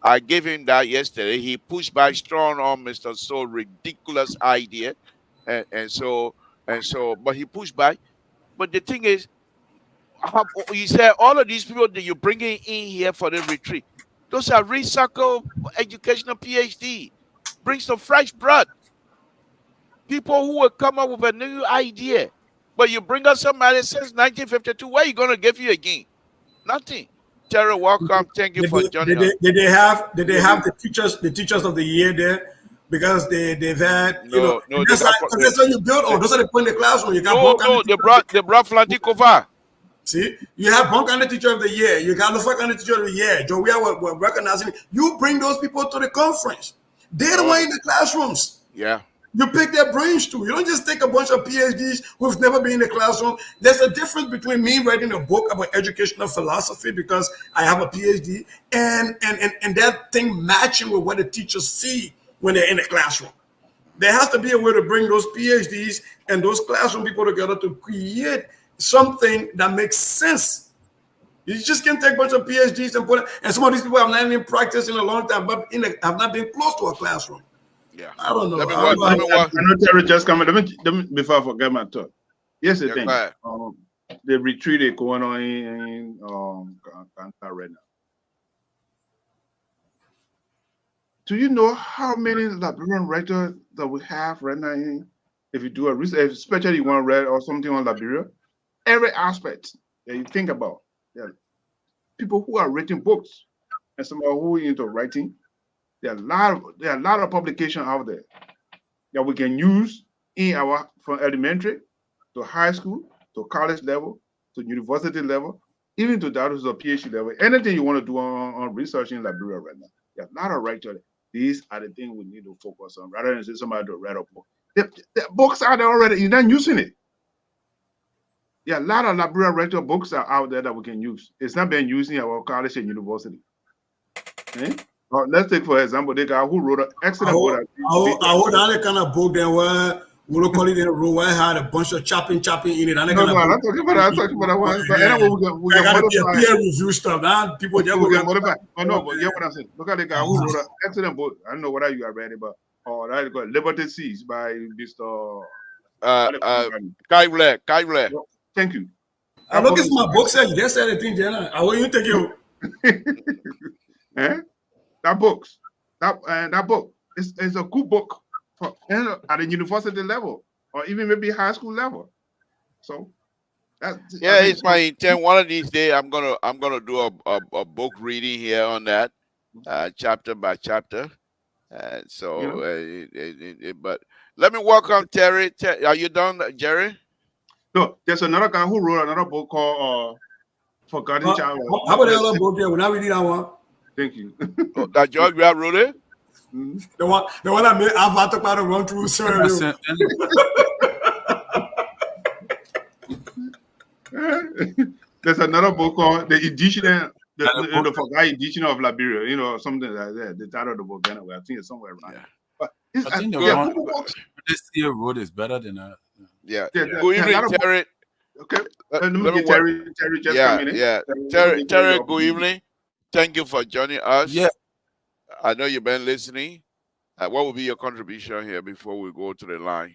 I gave him that yesterday. He pushed back strong on Mr. So ridiculous idea, and so And so, but he pushed back. But the thing is, he said all of these people that you're bringing in here for the retreat, those are recycled educational PhD. Bring some fresh blood. People who will come up with a new idea. But you bring us somebody since 1952, what are you going to give you again? Nothing. Terry, welcome. Thank you Did for they, joining us. did they have the teachers of the year there? Because they've had, No, no, and that's how you build on. Those are the point in the classroom. You got no, one kind no. of They brought Flantikova. see, you have one kind of teacher of the year. You got the kind of teacher of the year. Joe, we are recognizing. You bring those people to the conference. They're the one in the classrooms. Yeah. You pick their brains too. You don't just take a bunch of PhDs who've never been in the classroom. There's a difference between me writing a book about educational philosophy because I have a PhD and that thing matching with what the teachers see when they're in the classroom. There has to be a way to bring those PhDs and those classroom people together to create something that makes sense. You just can't take a bunch of PhDs and put it, and some of these people have not even practiced in a long time, but have not been close to a classroom. Yeah. I don't know. Let me I know Terry just coming. Let me before I forget my thought. Here's the thing. The retreat is going on in Kansas right now. Do you know how many Liberian writers that we have right now? If you do a research, especially you want to read or something on Liberia, every aspect that you think about, yeah, people who are writing books and some who are into writing, there are a lot of publications out there that we can use in our from elementary to high school to college level to university level, even to that or PhD level. Anything you want to do on research in Liberia right now, there are a lot of writers. These are the things we need to focus on rather than say somebody to write a book. The books are there already. You're not using it. Yeah, a lot of Liberian writer books are out there that we can use. It's not being used in our college and university. Okay? Let's take for example the guy who wrote an excellent book. I wrote that kind of book then where we don't call it in a row where I had a bunch of chopping in it. I'm talking about that one. But anyway, we can modify peer review stuff. Now people just we can modify. Oh no, but get what I'm saying. Look at the guy who wrote an excellent book. I don't know whether you have read it, but that is called Liberty Seas by Mr. Kaivle. Thank you. I look at my book said you just said the thing, Jenna. I want you to take you. That book is a good book for at the university level or even maybe high school level. So it's my intent. One of these days, I'm gonna do a book reading here on that, chapter by chapter. But let me welcome Terry. Are you done, Jerry? No, there's another guy who wrote another book called Forgotten Child. How about the other book there? We're not reading that one. Thank you. That George wrote it? Mm-hmm. The one I made, I've talked about the run through, sir. There's another book called The Edition, the Forgotten Edition of Liberia, something like that. The title of the book, anyway. I think it's somewhere around. Yeah. But I think the one this year road is better than that. Yeah. Good evening, Terry. Okay. Let me get Terry just coming in. Yeah. Terry, good evening. Thank you for joining us. Yeah. I know you've been listening. What will be your contribution here before we go to the line?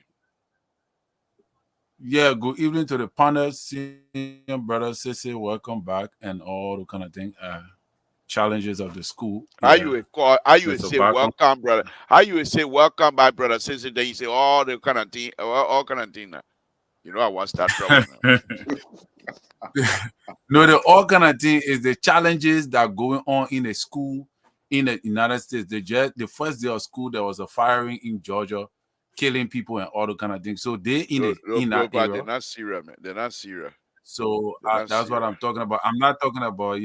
Yeah, good evening to the panel, senior brother, Sissy, welcome back, and all the kind of thing, challenges of the school. How you say welcome, brother? How you say welcome back, brother Sissy? Then you say all the kind of thing, all kind of thing. You know, I want to start trouble now. No, the all kind of thing is the challenges that are going on in a school in the United States. The first day of school, there was a firing in Georgia, killing people and all the kind of things. So they in that area. They're not Syria, man. They're not Syria. So that's what I'm talking about. I'm not talking about,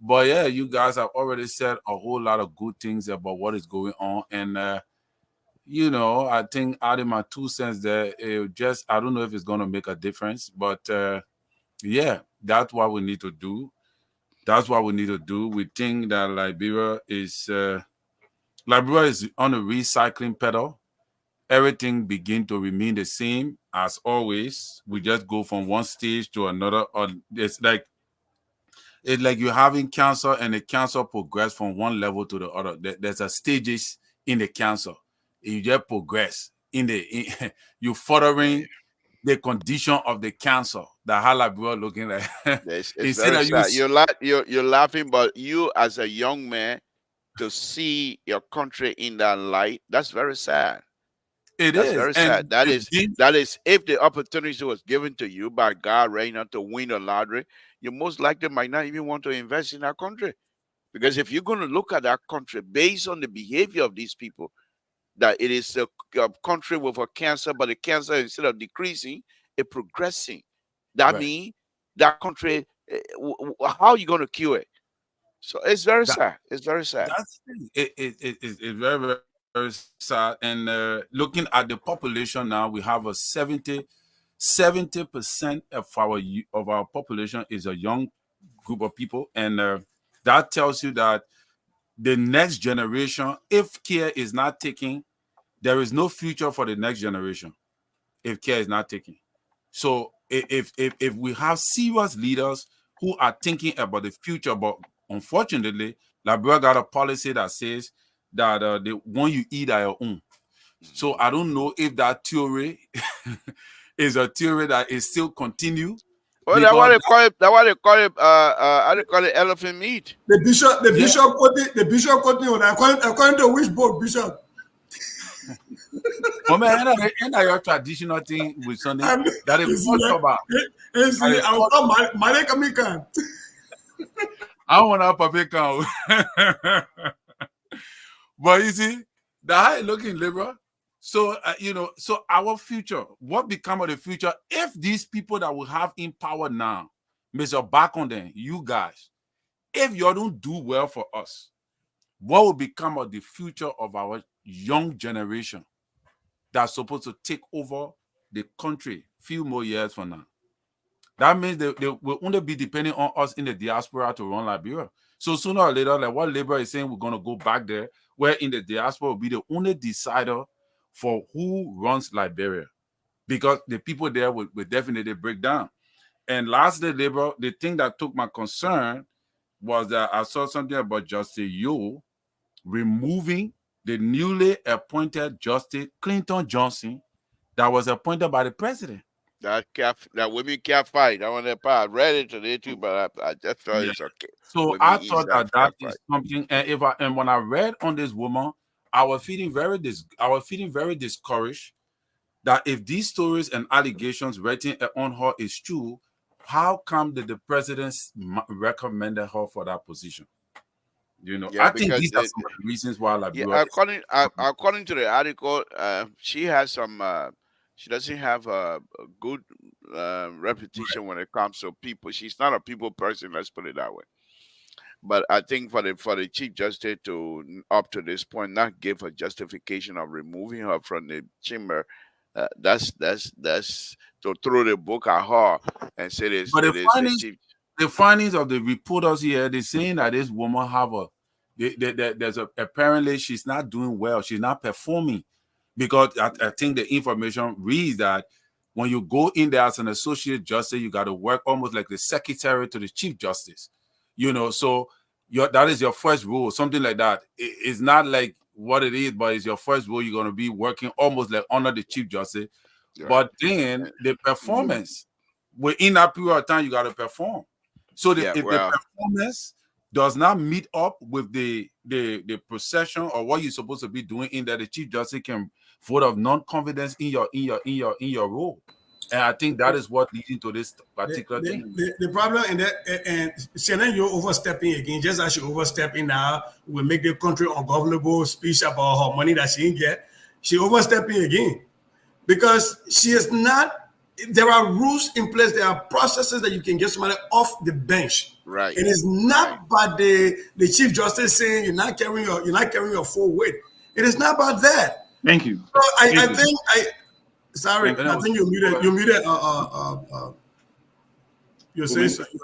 But yeah, you guys have already said a whole lot of good things about what is going on. And, I think adding my 2 cents there, I don't know if it's going to make a difference. But, yeah, that's what we need to do. That's what we need to do. We think that Liberia is on a recycling pedal. Everything begin to remain the same as always. We just go from one stage to another. It's like you're having cancer and the cancer progress from one level to the other. There's a stages in the cancer. You just progress you're furthering the condition of the cancer that how Liberia looking like. It's Instead very of you, sad. You're laughing, but you as a young man to see your country in that light, that's very sad. it That's is, very sad. and the big That is if the opportunity was given to you by God right now to win the lottery, you most likely might not even want to invest in that country. Because if you're going to look at that country based on the behavior of these people, that it is a country with a cancer, but the cancer instead of decreasing, it progressing. That right. means that country, how are you going to cure it? So it's very sad. It's very sad. That's the thing. It's very, very sad. And looking at the population now, we have a 70% of our population is a young group of people, and that tells you that the next generation, if care is not taken, there is no future for the next generation if care is not taken. So if we have serious leaders who are thinking about the future, but unfortunately, Liberia got a policy that says that the one you eat are your own. So I don't know if that theory is a theory that is still continue Well, that's what because they call it. That's what they call it. How they call it elephant meat. The bishop, Yeah. quoting on according to which book, Bishop? oh man, and your traditional thing with Sunday that is You see, talk about. I'll come, Malek American. I want a public count. But you see, the high looking liberal. So so our future, what become of the future if these people that we have in power now, Mr. Back on them, you guys, if you don't do well for us, what will become of the future of our young generation that's supposed to take over the country few more years from now? That means they will only be depending on us in the diaspora to run Liberia. So sooner or later, like what Labour is saying, we're going to go back there, where in the diaspora will be the only decider for who runs Liberia, because the people there will definitely break down. And lastly, Labour, the thing that took my concern was that I saw something about Justice Yo removing the newly appointed Justice Clinton Johnson that was appointed by the president. That women can't fight. I want that part. I read it today too, but I just thought Yeah. it's okay. So Women I easy thought that can't is fight. something. And when I read on this woman, I was feeling very discouraged that if these stories and allegations written on her is true, how come did the president recommended her for that position? Yeah, I think because these are some of the reasons why yeah, Liberia is. according to the article, she has some. She doesn't have a good reputation when it comes to people. She's not a people person. Let's put it that way. But I think for the chief justice to up to this point not give a justification of removing her from the chamber, that's to throw the book at her and say But it is the chief. the findings of the reporters here, they're saying that this woman have there's apparently she's not doing well, she's not performing, because I think the information reads that when you go in there as an associate justice, you got to work almost like the secretary to the chief justice, so that is your first rule, something like that. It's not like what it is, but it's your first rule. You're going to be working almost like under the chief justice. Yeah. But then the performance within that period of time, you got to perform. So if the performance does not meet up with the procession or what you're supposed to be doing in that, the chief justice can vote of non-confidence in your role. And I think that is what leading to this particular thing. The problem in that, and Shannon, you're overstepping again, just as you're overstepping now, will make the country ungovernable, speech about her money that she didn't get. She overstepping again because she is not. There are rules in place. There are processes that you can get somebody off the bench. Right. It is not by the chief justice saying you're not carrying your full weight. It is not about that. Thank you. So I think sorry, I think you muted. You're saying something.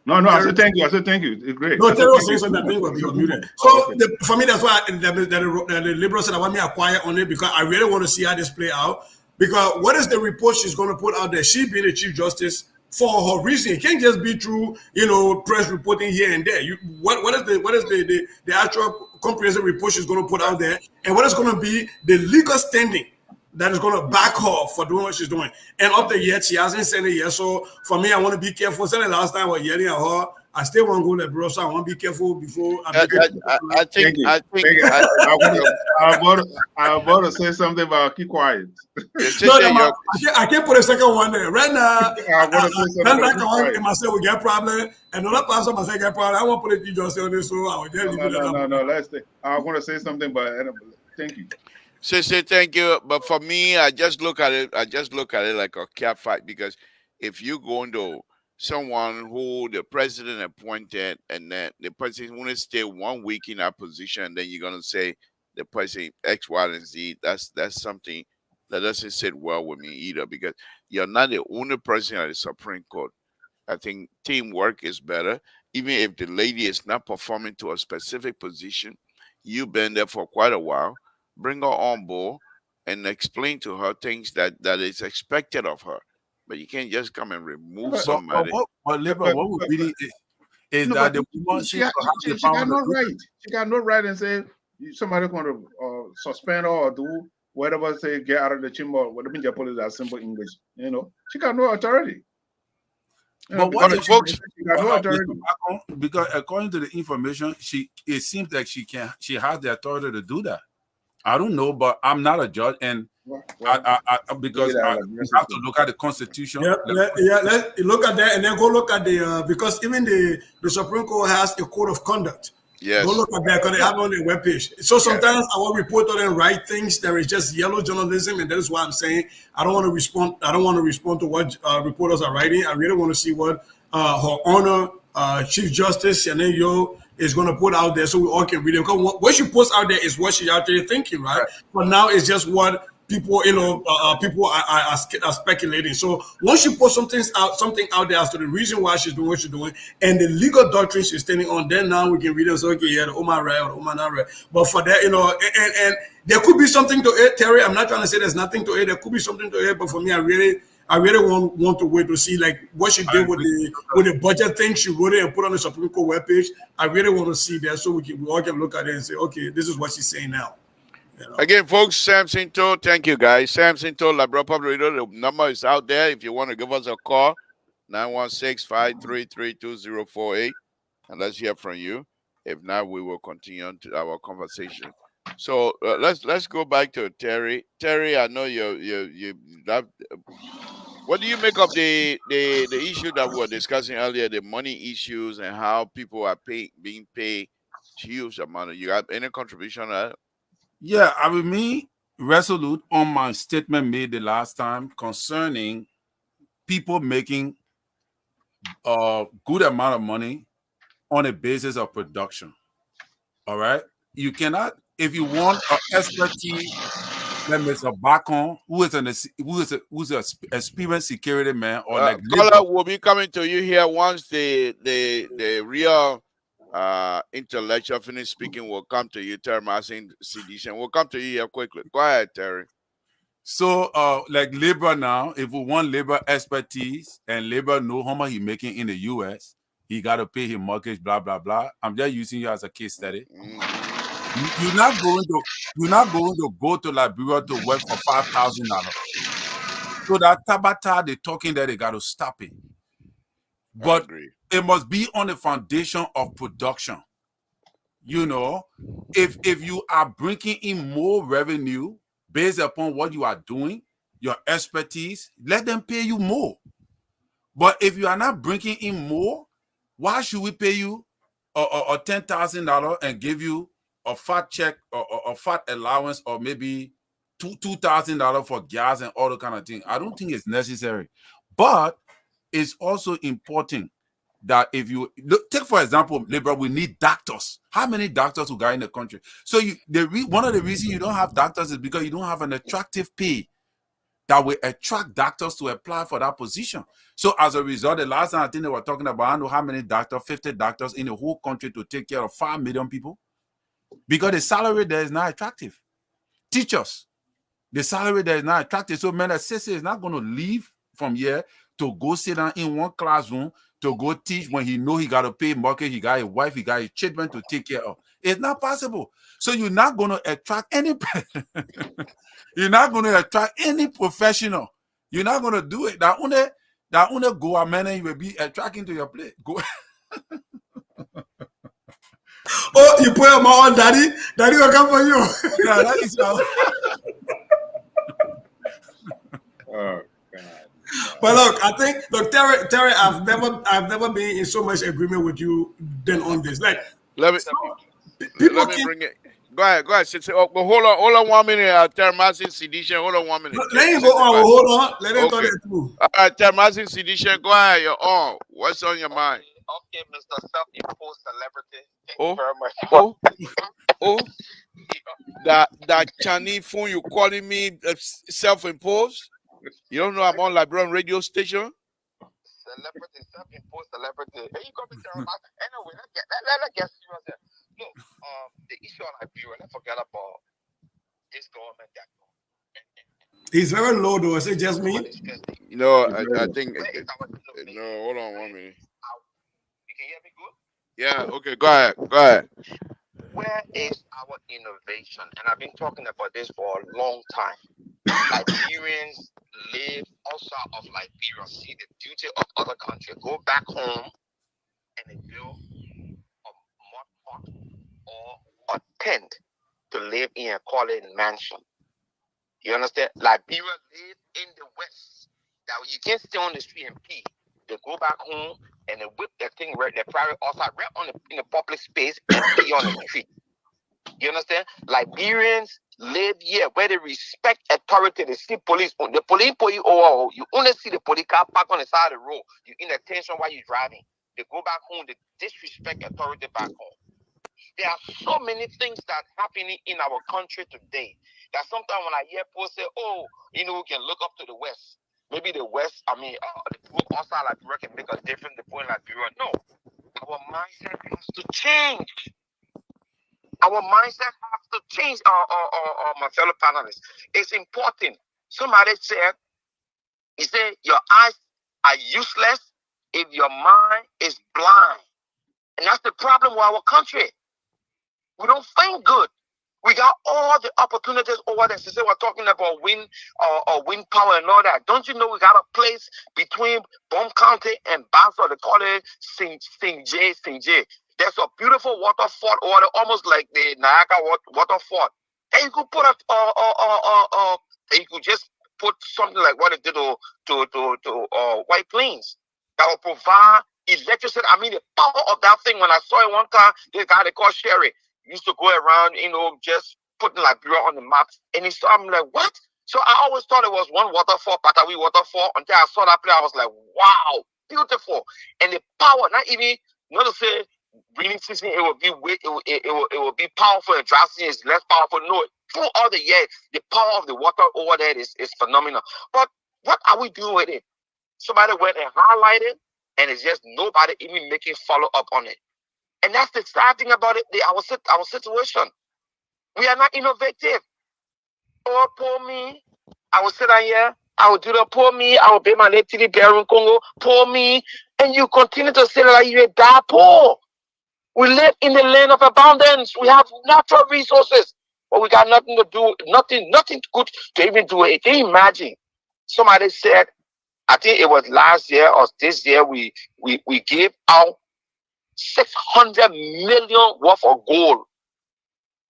No, I said thank you. It's great. No, Terry was saying something. I think you're muted. So for me, that's why the liberals said I want me to quiet on it, because I really want to see how this play out. Because what is the report she's going to put out there? She being the chief justice for her reason. It can't just be through press reporting here and there. What is the actual comprehensive report she's going to put out there, and what is going to be the legal standing that is going to back her for doing what she's doing. And up to yet, she hasn't said it yet. So for me, I want to be careful. Said the last time I was yelling at her. I still want to go to bro, so I want to be careful before I make it. I think, I think, Thank you. I, I'm about to say something, but keep quiet. No, I can't put a second one there. Right now, I'm going to say something. like I myself we get problem, and another person must say get problem. I want to put it just on this, so I will just leave it alone. No. Let's stay. I'm going to say something, but thank you. say thank you, but for me, I just look at it. I just look at it like a cat fight, because if you go into someone who the president appointed, and then the president want to stay 1 week in that position, and then you're gonna say the president X, Y, and Z. That's something that doesn't sit well with me either, because you're not the only person at the Supreme Court. I think teamwork is better. Even if the lady is not performing to a specific position, you've been there for quite a while. Bring her on board and explain to her things that is expected of her. But you can't just come and remove somebody. What would really is No, that but the woman she seems to have the got power no to do right. She got no right and say somebody going to suspend her or do whatever, say get out of the chamber. What I mean, Japanese are simple English. You know, she got no authority. You know, But what because if folks? she got no authority. Because according to the information, it seems like she has the authority to do that. I don't know, but I'm not a judge, and because I have to look at the Constitution. Yeah, let's look at that, and then go look at the because even the Supreme Court has a code of conduct. Yes. Go look at that because they have it on their webpage. So sometimes I will report on and write things that is just yellow journalism, and that is why I'm saying I don't want to respond. I don't want to respond to what reporters are writing. I really want to see what Her Honor Chief Justice Shanae Yo is going to put out there, so we all can read it. Because what she puts out there is what she's out there thinking, right? But now it's just what people, people are speculating. So once you put something out there as to the reason why she's doing what she's doing and the legal doctrine she's standing on, then now we can read it and say, okay, yeah, the Omar right or the Omar not right. But for that, and there could be something to it, Terry. I'm not trying to say there's nothing to it. There could be something to it, but for me, I really want to wait to see like what she did with the budget thing. She wrote it and put on the Supreme Court webpage. I really want to see that so we all can look at it and say, okay, this is what she's saying now. Again, folks, Samson told, thank you guys. Samson told Labrador Public Radio, the number is out there. If you want to give us a call, 916-533-2048, and let's hear from you. If not, we will continue to our conversation. So let's go back to Terry. Terry, I know you what do you make of the issue that we were discussing earlier, the money issues and how people are being paid huge amount? You got any contribution on that? Yeah, I remain resolute on my statement made the last time concerning people making a good amount of money on a basis of production. All right, you cannot, if you want an expertise, like Mr. Bacon, who's an experienced security man, or like Caller will be coming to you here once the real intellectual finish speaking will come to you, Terry Martin Sedition. We'll come to you here quickly. Go ahead, Terry. So like labor now, if we want labor expertise and labor know how much he's making in the US, he got to pay his mortgage, blah blah blah. I'm just using you as a case study. You're not going to go to Liberia to work for $5,000. So that Tabata, they talking that they got to stop it. But it must be on the foundation of production. If you are bringing in more revenue based upon what you are doing, your expertise, let them pay you more. But if you are not bringing in more, why should we pay you a $10,000 and give you a fat check or a fat allowance or maybe $2,000 for gas and all the kind of thing? I don't think it's necessary. But it's also important that if you take, for example, labor, we need doctors. How many doctors we got in the country? So one of the reasons you don't have doctors is because you don't have an attractive pay that will attract doctors to apply for that position. So as a result, the last time I think they were talking about, I don't know how many doctors, 50 doctors in the whole country to take care of 5 million people, because the salary there is not attractive. Teachers, the salary there is not attractive. So man, assistant is not going to leave from here to go sit down in one classroom to go teach when he know he got to pay mortgage, he got a wife, he got his children to take care of. It's not possible. So you're not going to attract any. You're not going to attract any professional. You're not going to do it. That only go man you will be attracting to your place. Go. Oh, you put your mouth on daddy. Daddy will come for you. Yeah, that is Oh, God. But look, I think, look, Terry, I've never been in so much agreement with you than on this. Like, Let me people let me can bring it. Go ahead. Oh, but hold on 1 minute. Termazin Sedition. Hold on 1 minute. let him go on. Hold on. Let him talk Okay. it through. All right, Termazin Sedition. Go ahead. You're on. What's on your mind? Okay, Mr. Self-imposed celebrity. Thank Oh. you very much. Oh, that Chinese phone you calling me self-imposed? You don't know I'm on Liberian radio station? Celebrity, self-imposed celebrity. Hey, you got me terrible. Anyway, let's get serious here. Look, the issue on Liberia, let's forget about this government, that government. He's very low, though. Is it just me? You know, I think. No, hold on 1 minute. You can hear me good? Yeah, okay, go ahead. Go ahead. Where is our innovation? And I've been talking about this for a long time. Liberians live outside of Liberia, see the beauty of other countries, go back home and they build a mud hut or a tent to live in and call it a mansion. You understand? Liberia live in the West. Now you can't stay on the street and pee. They go back home and they whip their thing right, their private outside right on in the public space and pee on the street. You understand? Liberians live here where they respect authority. They see police. The police pull you over. You only see the police car parked on the side of the road. You in attention while you're driving. They go back home. They disrespect authority back home. There are so many things that are happening in our country today that sometimes when I hear people say, oh, we can look up to the West. Maybe the West, the people outside Liberia can make a difference. The people in Liberia. No. Our mindset has to change. Our mindset has to change, my fellow panelists. It's important. Somebody said, he said, your eyes are useless if your mind is blind. And that's the problem with our country. We don't think good. We got all the opportunities over there. So we're talking about wind power and all that. Don't you know we got a place between Bom County and Basel? They call it Saint J. There's a beautiful waterfall over there, almost like the Niagara waterfall. And you could put you could just put something like what it did to White Plains that will provide electricity. I mean, the power of that thing. When I saw it one time, this guy they call Sherry used to go around, just putting Liberia on the map. And he saw, I'm like, what? So I always thought it was one waterfall, Patawi waterfall, until I saw that place. I was like, wow, beautiful. And the power, not to say breeding season, it will be powerful, and dry season is less powerful. No, through all the year, the power of the water over there is phenomenal. But what are we doing with it? Somebody went and highlighted, and it's just nobody even making follow up on it. And that's the sad thing about it, our situation. We are not innovative. Oh, poor me. I will sit down here. I will do the poor me. I will pay my late TV bear in Congo. Poor me. And you continue to say that you die poor. We live in the land of abundance. We have natural resources. But we got nothing to do, nothing good to even do it. Can you imagine? Somebody said, I think it was last year or this year, we gave out 600 million worth of gold.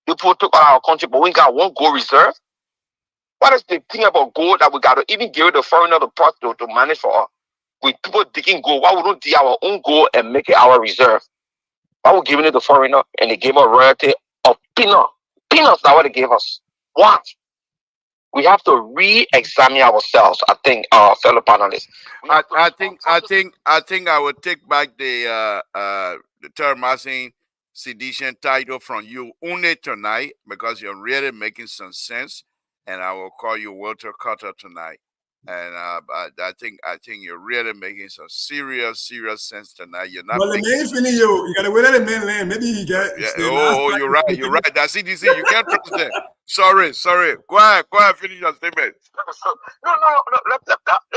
People took out our country, but we got one gold reserve. What is the thing about gold that we got to even give it the foreigner to manage for us? With people digging gold, why we don't dig our own gold and make it our reserve? Why we giving it to foreigner and they gave us royalty of peanuts? Peanuts, that's what they gave us. What? We have to re-examine ourselves. I think, fellow panelists. I think I would take back the Termazin Sedition title from you only tonight because you're really making some sense, and I will call you Walter Carter tonight. And I think you're really making some serious sense tonight. You're not. Well, the man finish you gotta wait at the main land. Maybe he get. Yeah, you're right. That's CDC. You can't trust them. Sorry. Go ahead. Finish your statement. No.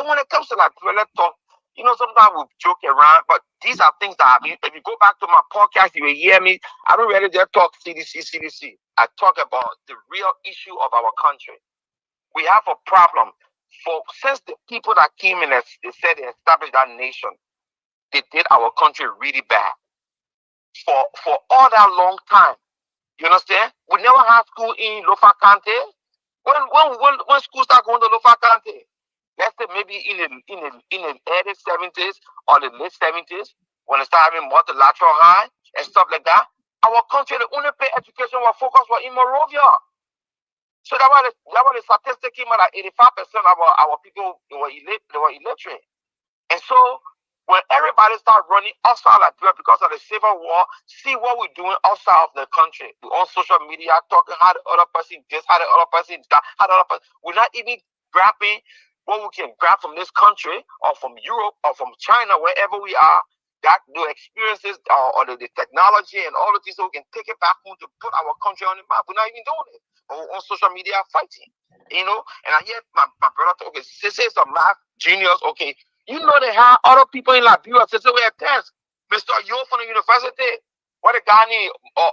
When it comes to Liberia, let's talk. You know, sometimes we joke around, but these are things that if you go back to my podcast, you will hear me. I don't really just talk CDC. I talk about the real issue of our country. We have a problem. Since the people that came in, they said they established that nation, they did our country really bad. For all that long time. You understand? We never had school in Lofa County. When school started going to Lofa County, let's say maybe in the early 70s or the late 70s, when they started having multilateral high and stuff like that, our country, the only pay education was focused was in Morovia. So that was the statistic came out that 85% of our people were illiterate. And so when everybody started running outside Liberia because of the Civil War, see what we're doing outside of the country. We're on social media talking how the other person this, how the other person that, how the other person. We're not even grabbing what we can grab from this country or from Europe or from China, wherever we are, that the experiences or the technology and all of this, so we can take it back home to put our country on the map. We're not even doing it. But we're on social media fighting, you know. And I hear my brother talk, okay, this is some math genius, okay. You know they have other people in Liberia. Since we have tests, Mr. Yo from the university, what a guy need or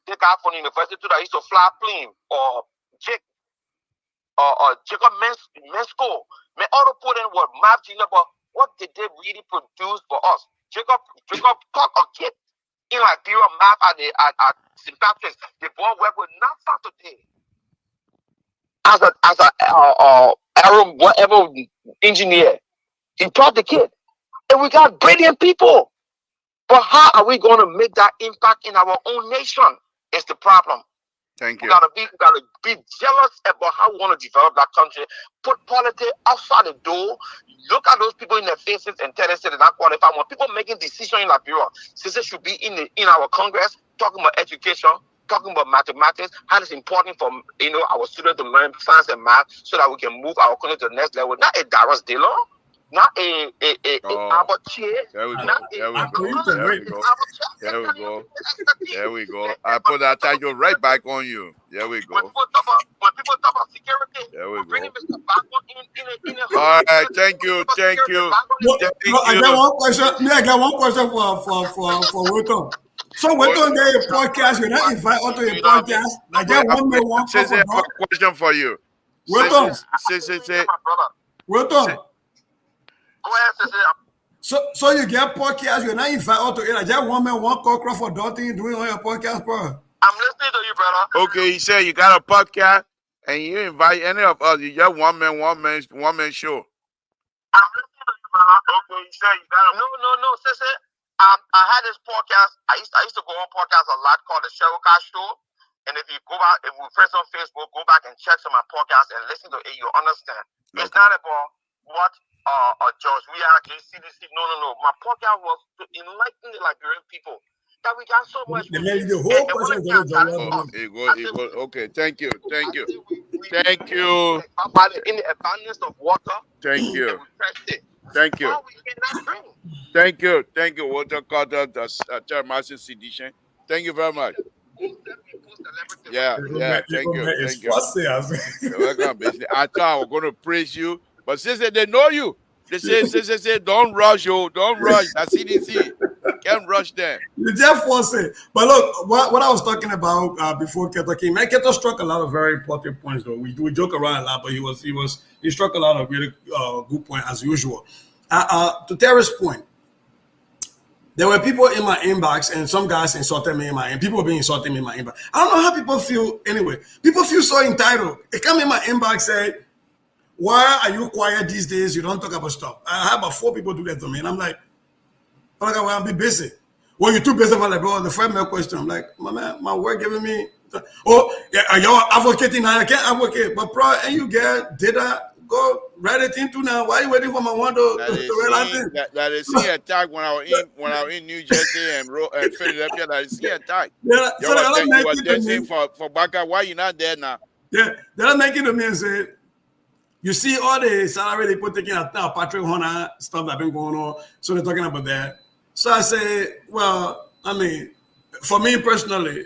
the guy from the university that used to fly plane or Jake or Jacob Mensko. May all put in what math genius, but what did they really produce for us? Jacob talk a kid in Liberia math at St. Patrick's. The boy work with NASA today. As a aero whatever engineer, he taught the kid, and we got brilliant people. But how are we going to make that impact in our own nation? Is the problem. Thank you. We gotta be jealous about how we want to develop that country. Put politics outside the door. Look at those people in their faces and tell them they're not qualified. When people making decisions in Liberia, sisters should be in our Congress talking about education, talking about mathematics, how it's important for our students to learn science and math so that we can move our country to the next level. Not a Darius Dillon, not a Albert Chia. There we go. Not There a we go. There we go. There we go. There we go. I put that title right back on you. There we go. When people talk about security, There we bringing go. Mr. Backward in All right. Thank you. Thank you. No, I got one question. I got one question for Wilton. So Wilton, there a podcast. You're not invited onto a podcast. I got one more one. Say, I have a question for you. Wilton. Say. Wilton. Go ahead, So you get podcast. You're not invited onto it. I just one man, one call Crawford Doughty doing on your podcast, bro. I'm listening to you, brother. Okay, he said you got a podcast and you invite any of us. You just one man show. I'm listening to you, brother. Okay, you said you got no, sister. I had this podcast. I used to go on podcast a lot called the Sheruka Show. And if you go back, if we first on Facebook, go back and check some of my podcasts and listen to it, you understand. Okay. It's not about what George we are CDC. No. My podcast was to enlighten the Liberian people that we got so much. Okay, thank you. In the abundance of water. Thank you. Thank you, Walter Carter, the Master Sedition. Thank you very much. Yeah, thank you. You're welcome, basically. I thought I was going to praise you, but since they know you, they say, don't rush, don't rush. That's CDC. Can't rush them. You just force it. But look, what I was talking about before Keto came, Keto struck a lot of very important points, though. We joke around a lot, but he struck a lot of really good points as usual. To Terry's point, there were people in my inbox, and some guys insulted me in my inbox. People were being insulted me in my inbox. I don't know how people feel anyway. People feel so entitled. They come in my inbox, say, why are you quiet these days? You don't talk about stuff. I have about 4 people do that to me, and I'm like, I'll be busy. Well, you're too busy for like, bro, the friend mail question. I'm like, my man, my work giving me, are y'all advocating? I can't advocate, but bro, and you get data, go write it into now. Why are you waiting for my window to realize it? That is the attack when I was in New Jersey and Philadelphia. That is the attack. Yeah, you were dancing for Baka. Why you not there now? Yeah, they're making to me and say, you see all the salary they put taking out now, Patrick Horner stuff that been going on. So they're talking about that. So I say, well, I mean, for me personally,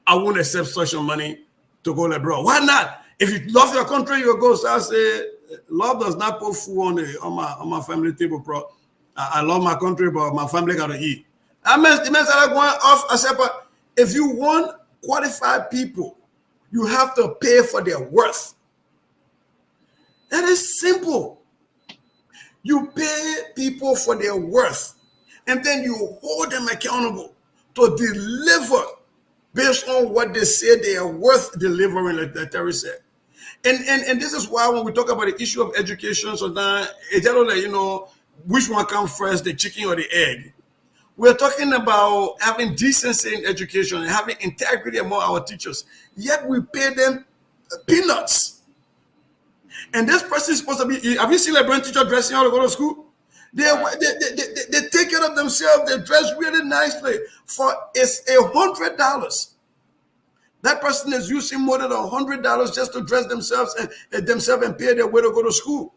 I won't accept such money to go like, bro. Why not? If you love your country, you'll go. So I say, love does not put food on my family table, bro. I love my country, but my family gotta eat. I mean, started going off. I said, but if you want qualified people, you have to pay for their worth. That is simple. You pay people for their worth, and then you hold them accountable to deliver based on what they say they are worth delivering, like Terry said. And this is why when we talk about the issue of education, sometimes it's like, which one comes first, the chicken or the egg? We're talking about having decency in education and having integrity among our teachers. Yet we pay them peanuts. And this person is supposed to be, have you seen a brand teacher dressing how to go to school? They take care of themselves. They dress really nicely. For it's $100. That person is using more than $100 just to dress themselves and pay their way to go to school.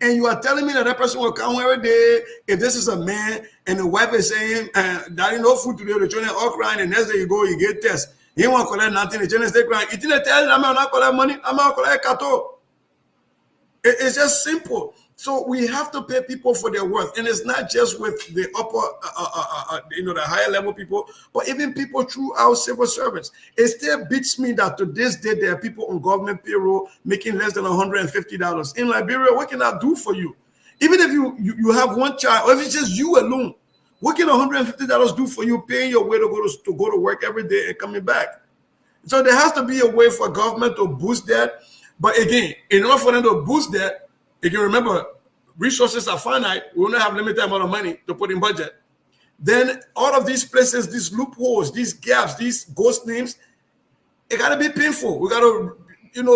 And you are telling me that person will come every day. If this is a man and the wife is saying, "Daddy, no food today," the children are all crying. And next day you go, you get test. He won't collect nothing. The children stay crying. It didn't tell you, I'm not collect money. I'm not collect kato. It's just simple. So we have to pay people for their worth, and it's not just with the upper, the higher level people, but even people through our civil servants. It still beats me that to this day there are people on government payroll making less than $150 in Liberia. What can I do for you? Even if you have one child, or if it's just you alone, what can $150 do for you? Paying your way to go to work every day and coming back. So there has to be a way for government to boost that. But again, in order for them to boost that, if you remember, resources are finite. We only have limited amount of money to put in budget. Then all of these places, these loopholes, these gaps, these ghost names, it got to be painful. We got to,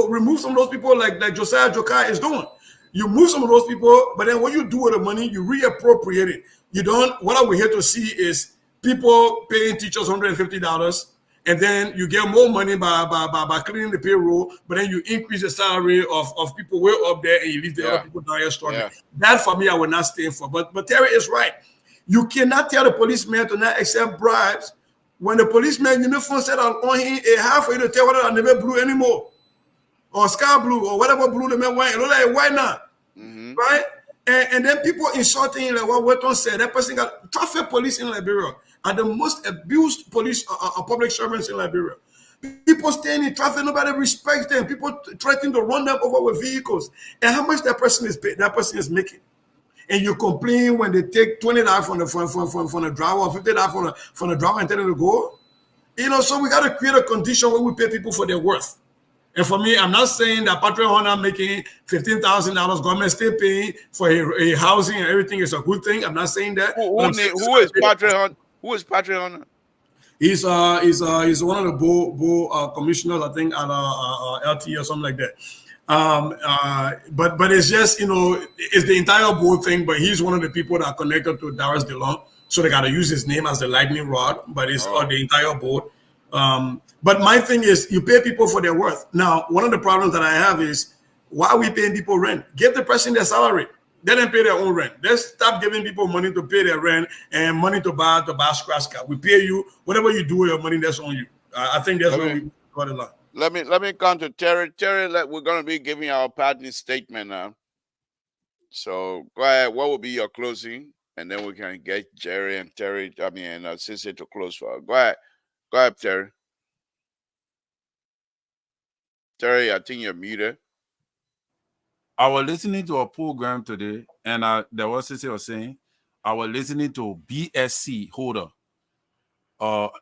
remove some of those people like Josiah Jokai is doing. You move some of those people, but then what you do with the money, you reappropriate it. You don't. What we're here to see is people paying teachers $150. And then you get more money by cleaning the payroll, but then you increase the salary of people way up there and you leave the other people down here struggling. Yeah. That for me, I would not stand for. But Terry is right. You cannot tell the policeman to not accept bribes when the policeman uniform said on him a half for you to tell whether I never blue anymore. Or sky blue or whatever blue the man wearing. It look like why not? Mm-hmm. Right? And then people insulting him like what Wetton said. That person got traffic police in Liberia are the most abused police public servants in Liberia. People staying in traffic, nobody respects them. People threatening to run them over with vehicles. And how much that person is making. And you complain when they take $20 from the driver or $50 from the driver and tell them to go. So we got to create a condition where we pay people for their worth. And for me, I'm not saying that Patrick Hunter making $15,000, government still paying for a housing and everything is a good thing. I'm not saying that. Who is Patrick Hunter? Who is Patrick Hunter? He's one of the board commissioners, I think, at LT or something like that. But it's just, it's the entire board thing, but he's one of the people that are connected to Darius DeLong. So they got to use his name as the lightning rod, but it's the entire board. But my thing is, you pay people for their worth. Now, one of the problems that I have is, why are we paying people rent? Give the person their salary. They didn't pay their own rent. Let's stop giving people money to pay their rent and money to buy scratch card. We pay you whatever you do with your money. That's on you. I think that's where we got the line. Let me come to Terry. Terry, we're going to be giving our parting statement now. So go ahead. What will be your closing? And then we can get Jerry and Terry. And Sissy to close for. Go ahead, Terry. Terry, I think you're muted. I was listening to a program today, and there was Sissy was saying, I was listening to BSc holder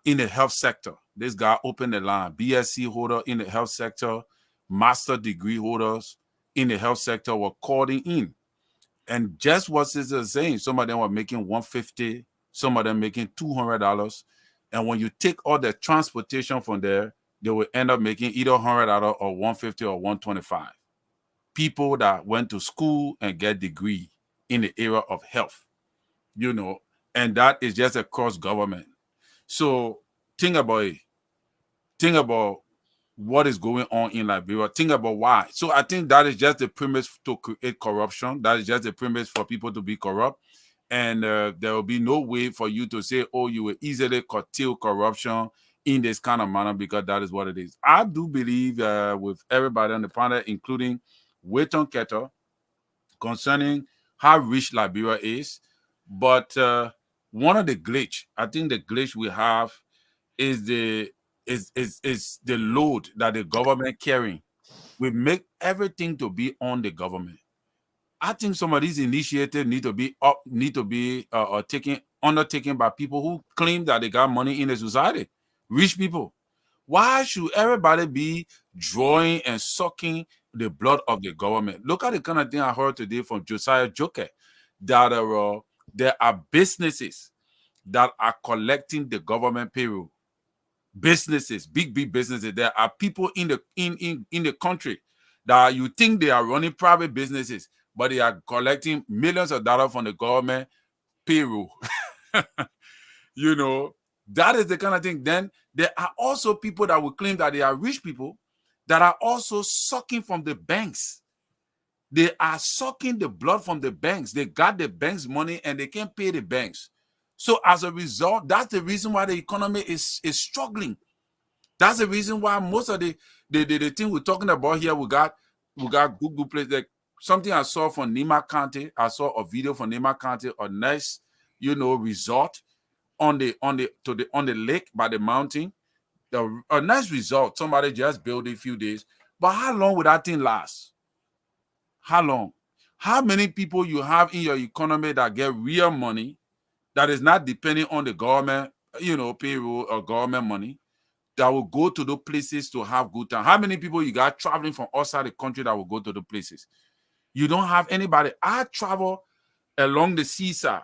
in the health sector. This guy opened the line. BSc holder in the health sector, master degree holders in the health sector were calling in. And just what Sissy was saying, some of them were making $150, some of them making $200. And when you take all the transportation from there, they will end up making either $100 or $150 or $125. People that went to school and get degree in the area of health, and that is just across government. So think about it. Think about what is going on in Liberia. Think about why. So I think that is just the premise to create corruption. That is just the premise for people to be corrupt. And there will be no way for you to say, oh, you will easily curtail corruption in this kind of manner, because that is what it is. I do believe with everybody on the panel, including Waiton Keto concerning how rich Liberia is. But one of the glitch, I think the glitch we have is the load that the government carrying. We make everything to be on the government. I think some of these initiatives need to be undertaken by people who claim that they got money in the society, rich people. Why should everybody be drawing and sucking the blood of the government? Look at the kind of thing I heard today from Josiah Joker that there are businesses that are collecting the government payroll. Businesses, big businesses. There are people in the country that you think they are running private businesses, but they are collecting millions of dollars from the government payroll. You know, that is the kind of thing. Then there are also people that will claim that they are rich people that are also sucking from the banks. They are sucking the blood from the banks. They got the banks' money and they can't pay the banks. So as a result, that's the reason why the economy is struggling. That's the reason why most of the thing we're talking about here, we got Google Play. Like something I saw from Nima County. I saw a video from Nima County, a nice, resort on the lake by the mountain. A nice resort. Somebody just built it a few days. But how long would that thing last? How long? How many people you have in your economy that get real money that is not depending on the government, payroll or government money, that will go to those places to have good time? How many people you got traveling from outside the country that will go to the places? You don't have anybody. I travel along the seaside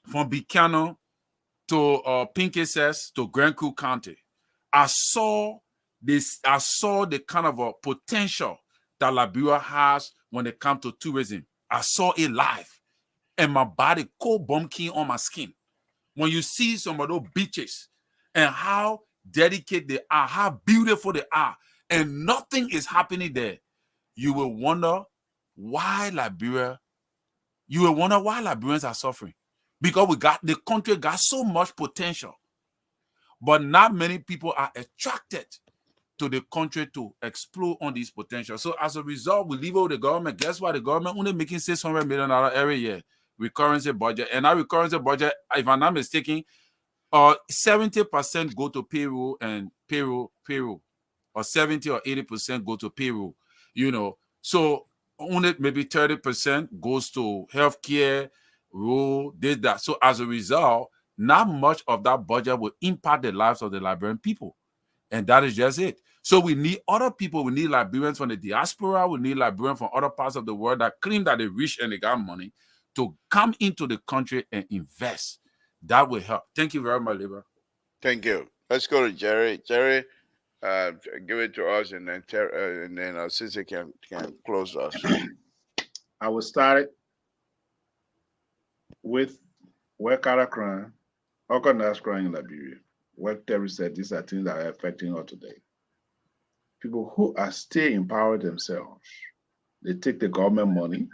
from Buchanan to Pinkeses to Grand Coup County. I saw this. I saw the kind of a potential that Liberia has when it comes to tourism. I saw it live, and my body cold bumping on my skin. When you see some of those beaches and how dedicated they are, how beautiful they are, and nothing is happening there, you will wonder why Liberia. You will wonder why Liberians are suffering, because the country got so much potential, but not many people are attracted to the country to explore on these potential. So as a result, we leave out the government. Guess what? The government only making $600 million every year recurrency budget, and that recurrency budget, if I'm not mistaken, 70% go to payroll, or 70 or 80% go to payroll. So only maybe 30% goes to healthcare, road, this, that. So as a result, not much of that budget will impact the lives of the Liberian people. And that is just it. So we need other people. We need Liberians from the diaspora. We need Liberians from other parts of the world that claim that they're rich and they got money to come into the country and invest. That will help. Thank you very much, Libra. Thank you. Let's go to Jerry. Jerry, give it to us, and then our sister can close us. I will start with work out of crime, organized crime in Liberia. What Terry said, these are things that are affecting us today. People who are still in power themselves, they take the government money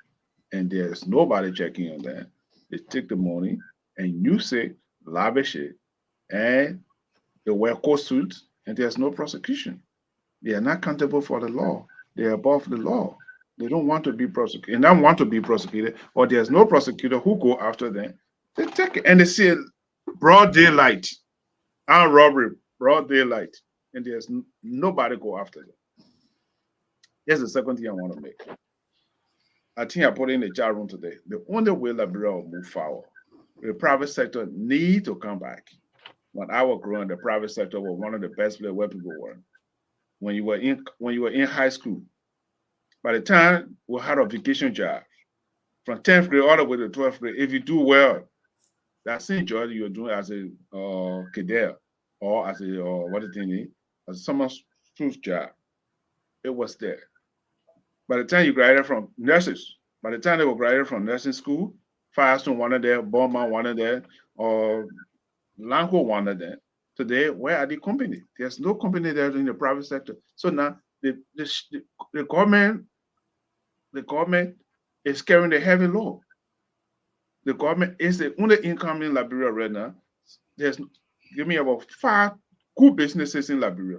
and there's nobody checking on them. They take the money and use it, lavish it, and they wear court suits and there's no prosecution. They are not accountable for the law. They are above the law. They don't want to be prosecuted. And don't want to be prosecuted, or there's no prosecutor who go after them. They take it and they see it broad daylight, armed robbery, broad daylight, and there's nobody go after them. Here's the second thing I want to make. I think I put in the chat room today. The only way Liberia will move forward, the private sector need to come back. When I was growing, the private sector was one of the best places where people were. When you were in high school, by the time we had a vacation job, from 10th grade all the way to 12th grade, if you do well, that same job you're doing as a cadet or as a what is it name, as a summer school job, it was there. By the time you graduated from nurses, by the time they were graduated from nursing school, Firestone wanted there, Bowman wanted there, or Lanco wanted there. Today, where are the companies? There's no company there in the private sector. So now the government is carrying the heavy load. The government is the only income in Liberia right now. Give me about 5 good businesses in Liberia.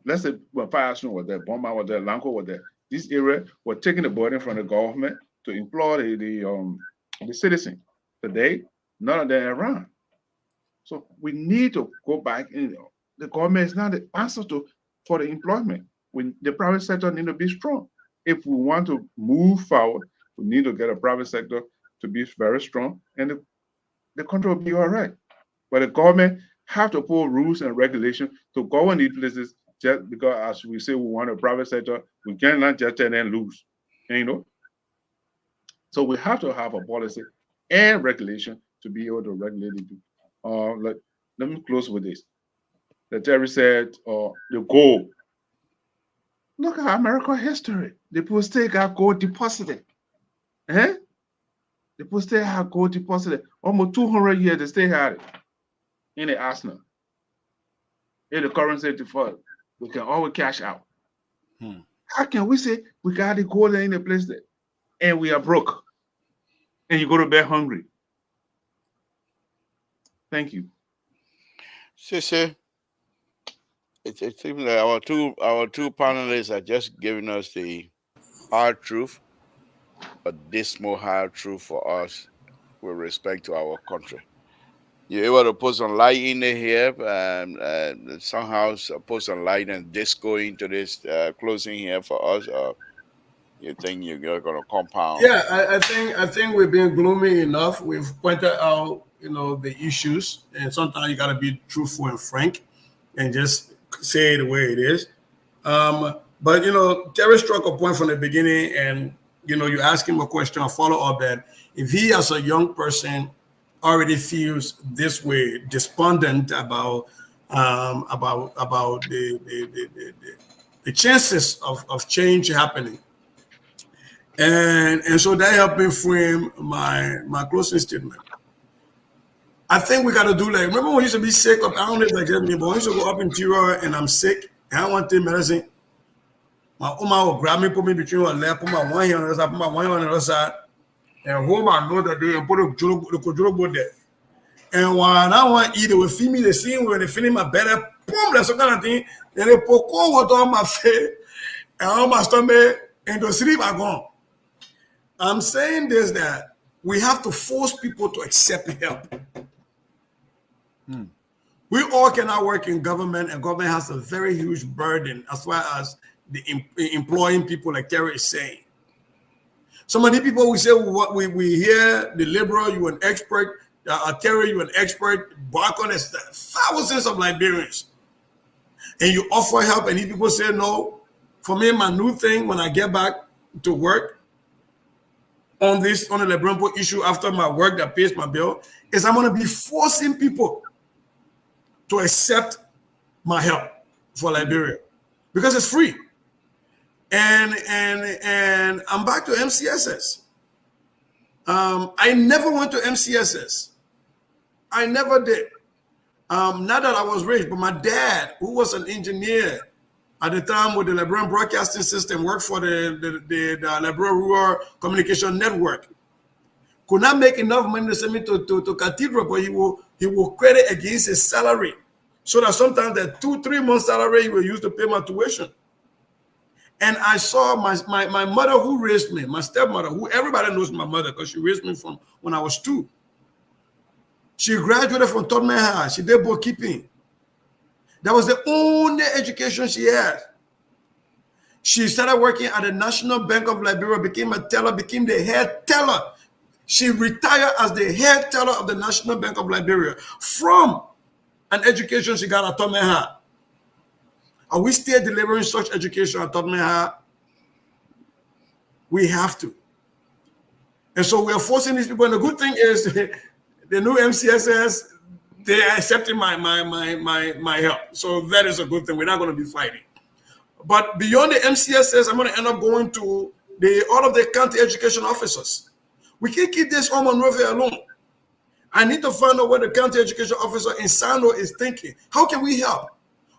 Let's say when Firestone was there, Bowman was there, Lanco was there. This area were taking the burden from the government to employ the citizen. Today, none of them are around. So we need to go back. The government is not the answer to for the employment. The private sector need to be strong. If we want to move forward, we need to get a private sector to be very strong, and the country will be all right. But the government have to put rules and regulations to govern these places. Just because, as we say, we want a private sector, we cannot just tell them loose. So we have to have a policy and regulation to be able to regulate it. Let me close with this. The Terry said, the gold. Look at American history. The people still got gold deposited. The people still have gold deposited. Almost 200 years, they still had it in the arsenal. In the currency default, we can always cash out. How can we say we got the gold in the place there and we are broke and you go to bed hungry? Thank you. Sissy, it seems like our two panelists are just giving us the hard truth, a dismal hard truth for us with respect to our country. You're able to put some light in here, somehow put some light and disco into this closing here for us, or you think you're going to compound? Yeah, I think we've been gloomy enough. We've pointed out, the issues, and sometimes you got to be truthful and frank, and just say it the way it is. But Terry struck a point from the beginning, and you ask him a question, a follow up that if he as a young person already feels this way, despondent about the chances of change happening. And so that helped me frame my closing statement. I think we got to do remember when we used to be sick of, I don't know if that's just me, but when I used to go up in Tira and I'm sick and I want to take medicine, my Oma will grab me, put me between her lap, put my one hand on the other side, put my one hand on the other side, and hold my nose that day and put the kojuro there. And when I want to eat, they will feed me the same way they finish my belly, boom, that's some kind of thing. Then they pour cold water on my face and on my stomach, and the sleep are gone. I'm saying this, that we have to force people to accept help. We all cannot work in government, and government has a very huge burden as far as the employing people, like Terry is saying. So many people, we say, we hear the liberal, you an expert, Terry, you an expert, Barcon, there's thousands of Liberians. And you offer help, and if people say no, for me, my new thing when I get back to work on the Lebron issue after my work that pays my bill, is I'm going to be forcing people to accept my help for Liberia because it's free. And I'm back to MCSS. I never went to MCSS. I never did. Not that I was rich, but my dad, who was an engineer at the time with the LeBron Broadcasting System, worked for the LeBron Rural Communication Network, could not make enough money to send me to Cathedral, but he will credit against his salary. So that sometimes that 2-3 months salary he will use to pay my tuition. And I saw my mother who raised me, my stepmother, who everybody knows my mother because she raised me from when I was 2. She graduated from Tottenham High. She did bookkeeping. That was the only education she had. She started working at the National Bank of Liberia, became a teller, became the head teller. She retired as the head teller of the National Bank of Liberia from an education she got at Tottenham High. Are we still delivering such education at Tottenham High? We have to. And so we are forcing these people. And the good thing is the new MCSS, they are accepting my help. So that is a good thing. We're not going to be fighting. But beyond the MCSS, I'm going to end up going to all of the county education officers. We can't keep this on Monrovia alone. I need to find out what the county education officer in Sando is thinking. How can we help?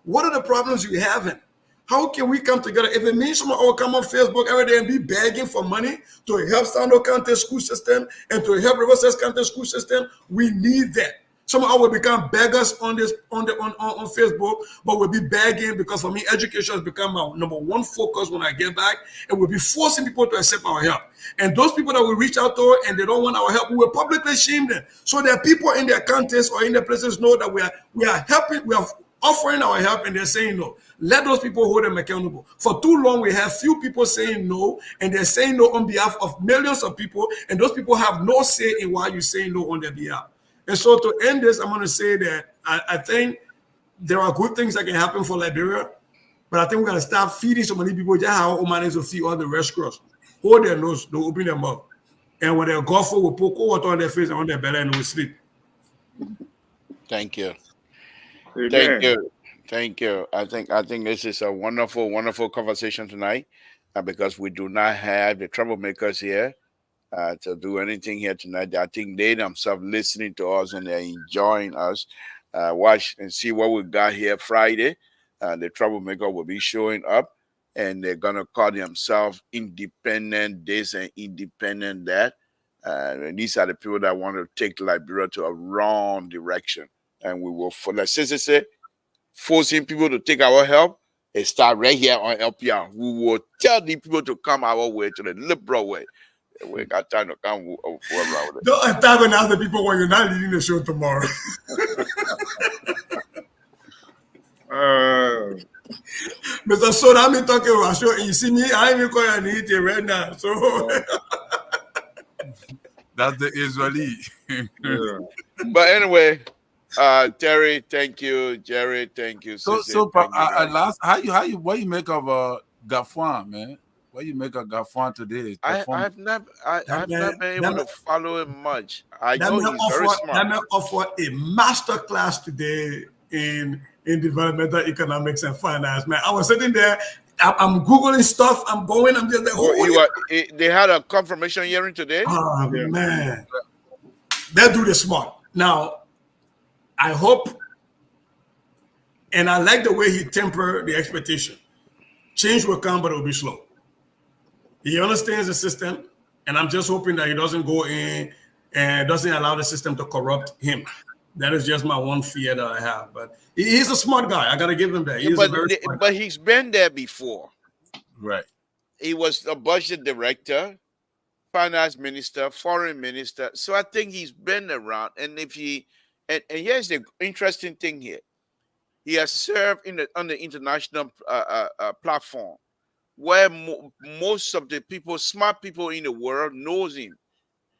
What are the problems you having? How can we come together? If it means someone will come on Facebook every day and be begging for money to help Sando County school system and to help Riverside County school system, we need that. Some of us will become beggars on Facebook, but we'll be begging because for me, education has become my number one focus when I get back, and we'll be forcing people to accept our help. And those people that we reach out to and they don't want our help, we will publicly shame them. So that people in their counties or in their places know that we are helping, we are offering our help, and they're saying no. Let those people hold them accountable. For too long, we have few people saying no, and they're saying no on behalf of millions of people, and those people have no say in why you're saying no on their behalf. And so to end this, I'm going to say that I think there are good things that can happen for Liberia, but I think we're going to stop feeding so many people just how Omanis to feed all the restaurants. Hold their nose, don't open their mouth. And when they're golfing, we'll pour cold water on their face and on their belly and we'll sleep. Thank you. Amen. Thank you. Thank you. I think this is a wonderful, wonderful conversation tonight because we do not have the troublemakers here to do anything here tonight. I think they themselves listening to us and they're enjoying us. Watch and see what we got here Friday. The troublemaker will be showing up and they're going to call themselves independent this and independent that. And these are the people that want to take Liberia to a wrong direction. And we will, like Sister said, forcing people to take our help. It start right here on LPR. We will tell the people to come our way, to the liberal way. We got time to come around with it. Don't antagonize the people when you're not leading the show tomorrow. Mr. Soda, I'm talking about show, and you see me, I ain't even going to need it right now. So That's the Israeli. Yeah. But anyway, Terry, thank you. Jerry, thank you. So, Sissy, thank you, guys. last, what you make of Gafwan, man? What you make of Gafwan today? I've never been able to follow him much. I that know man he's very smart. That man offered a master class today in developmental economics and finance. Man, I was sitting there, I'm Googling stuff, I'm just like, They had a confirmation hearing today. Oh, man. That dude is smart. Now, I hope, and I like the way he tempered the expectation. Change will come, but it will be slow. He understands the system, and I'm just hoping that he doesn't go in and doesn't allow the system to corrupt him. That is just my one fear that I have. But he's a smart guy. I got to give him that. But he's been there before. Right. He was a budget director, finance minister, foreign minister. So I think he's been around. And if he, and here's the interesting thing here. He has served on the international platform where most of the people, smart people in the world knows him.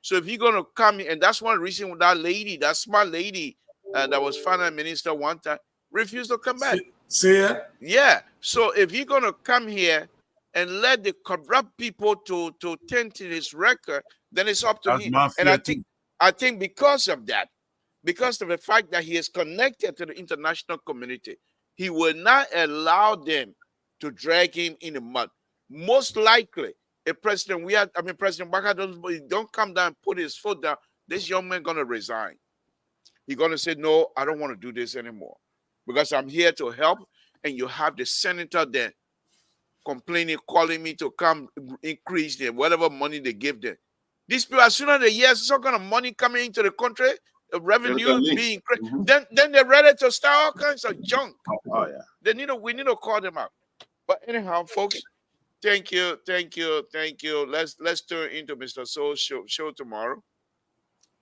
So if he's going to come in, and that's one reason with that smart lady that was finance minister one time, refused to come back. See ya? Yeah. So if he's going to come here and let the corrupt people to tend to his record, then it's up to him. And I think because of that, because of the fact that he is connected to the international community, he will not allow them to drag him in the mud. Most likely, President Baka don't come down and put his foot down, this young man gonna resign. He's gonna say, no, I don't want to do this anymore because I'm here to help. And you have the senator there complaining, calling me to come increase them, whatever money they give them. These people, as soon as they hear some kind of money coming into the country, the revenue being increased, then they're ready to start all kinds of junk. Oh yeah. We need to call them out. But anyhow, folks, thank you. Let's turn into Mr. Soul's show tomorrow,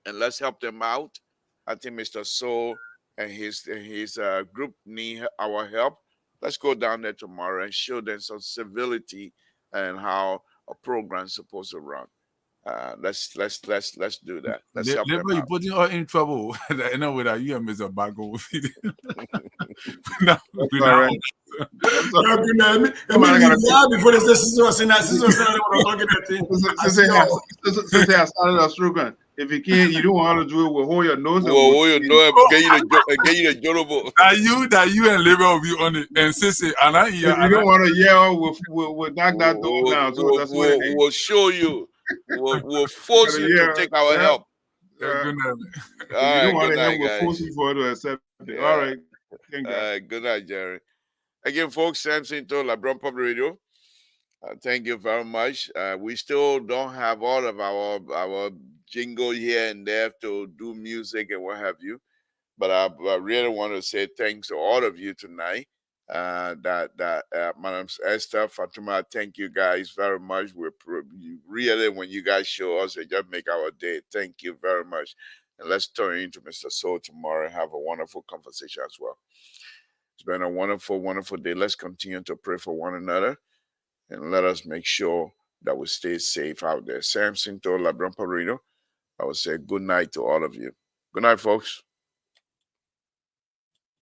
and let's help them out. I think Mr. Soul and his group need our help. Let's go down there tomorrow and show them some civility and how a program's supposed to run. Let's do that. Let's help them out. You're putting us in trouble. I know whether you and Mr. Bago. Before they say sister was saying that, sister was saying what I'm talking about. Since I started a slogan, if you can't, you don't want to do it. We'll hold your nose. We'll hold your nose and get you the jorobo. That you and Labor will be on it and say, and I hear. If you don't want to yell, we'll knock that door down. So that's what we'll show you. We'll force you to take our help. If you don't want to help, we'll force you for it to accept it. All right. Good night, Jerry. Again, folks, Samson to LeBron Public Radio. Thank you very much. We still don't have all of our jingle here and there to do music and what have you. But I really want to say thanks to all of you tonight. Madam Esther, Fatuma, thank you guys very much. Really, when you guys show us, it just make our day. Thank you very much. And let's turn into Mr. Soul tomorrow and have a wonderful conversation as well. It's been a wonderful, wonderful day. Let's continue to pray for one another and let us make sure that we stay safe out there. Samson to Labron Perino, I would say good night to all of you. Good night, folks.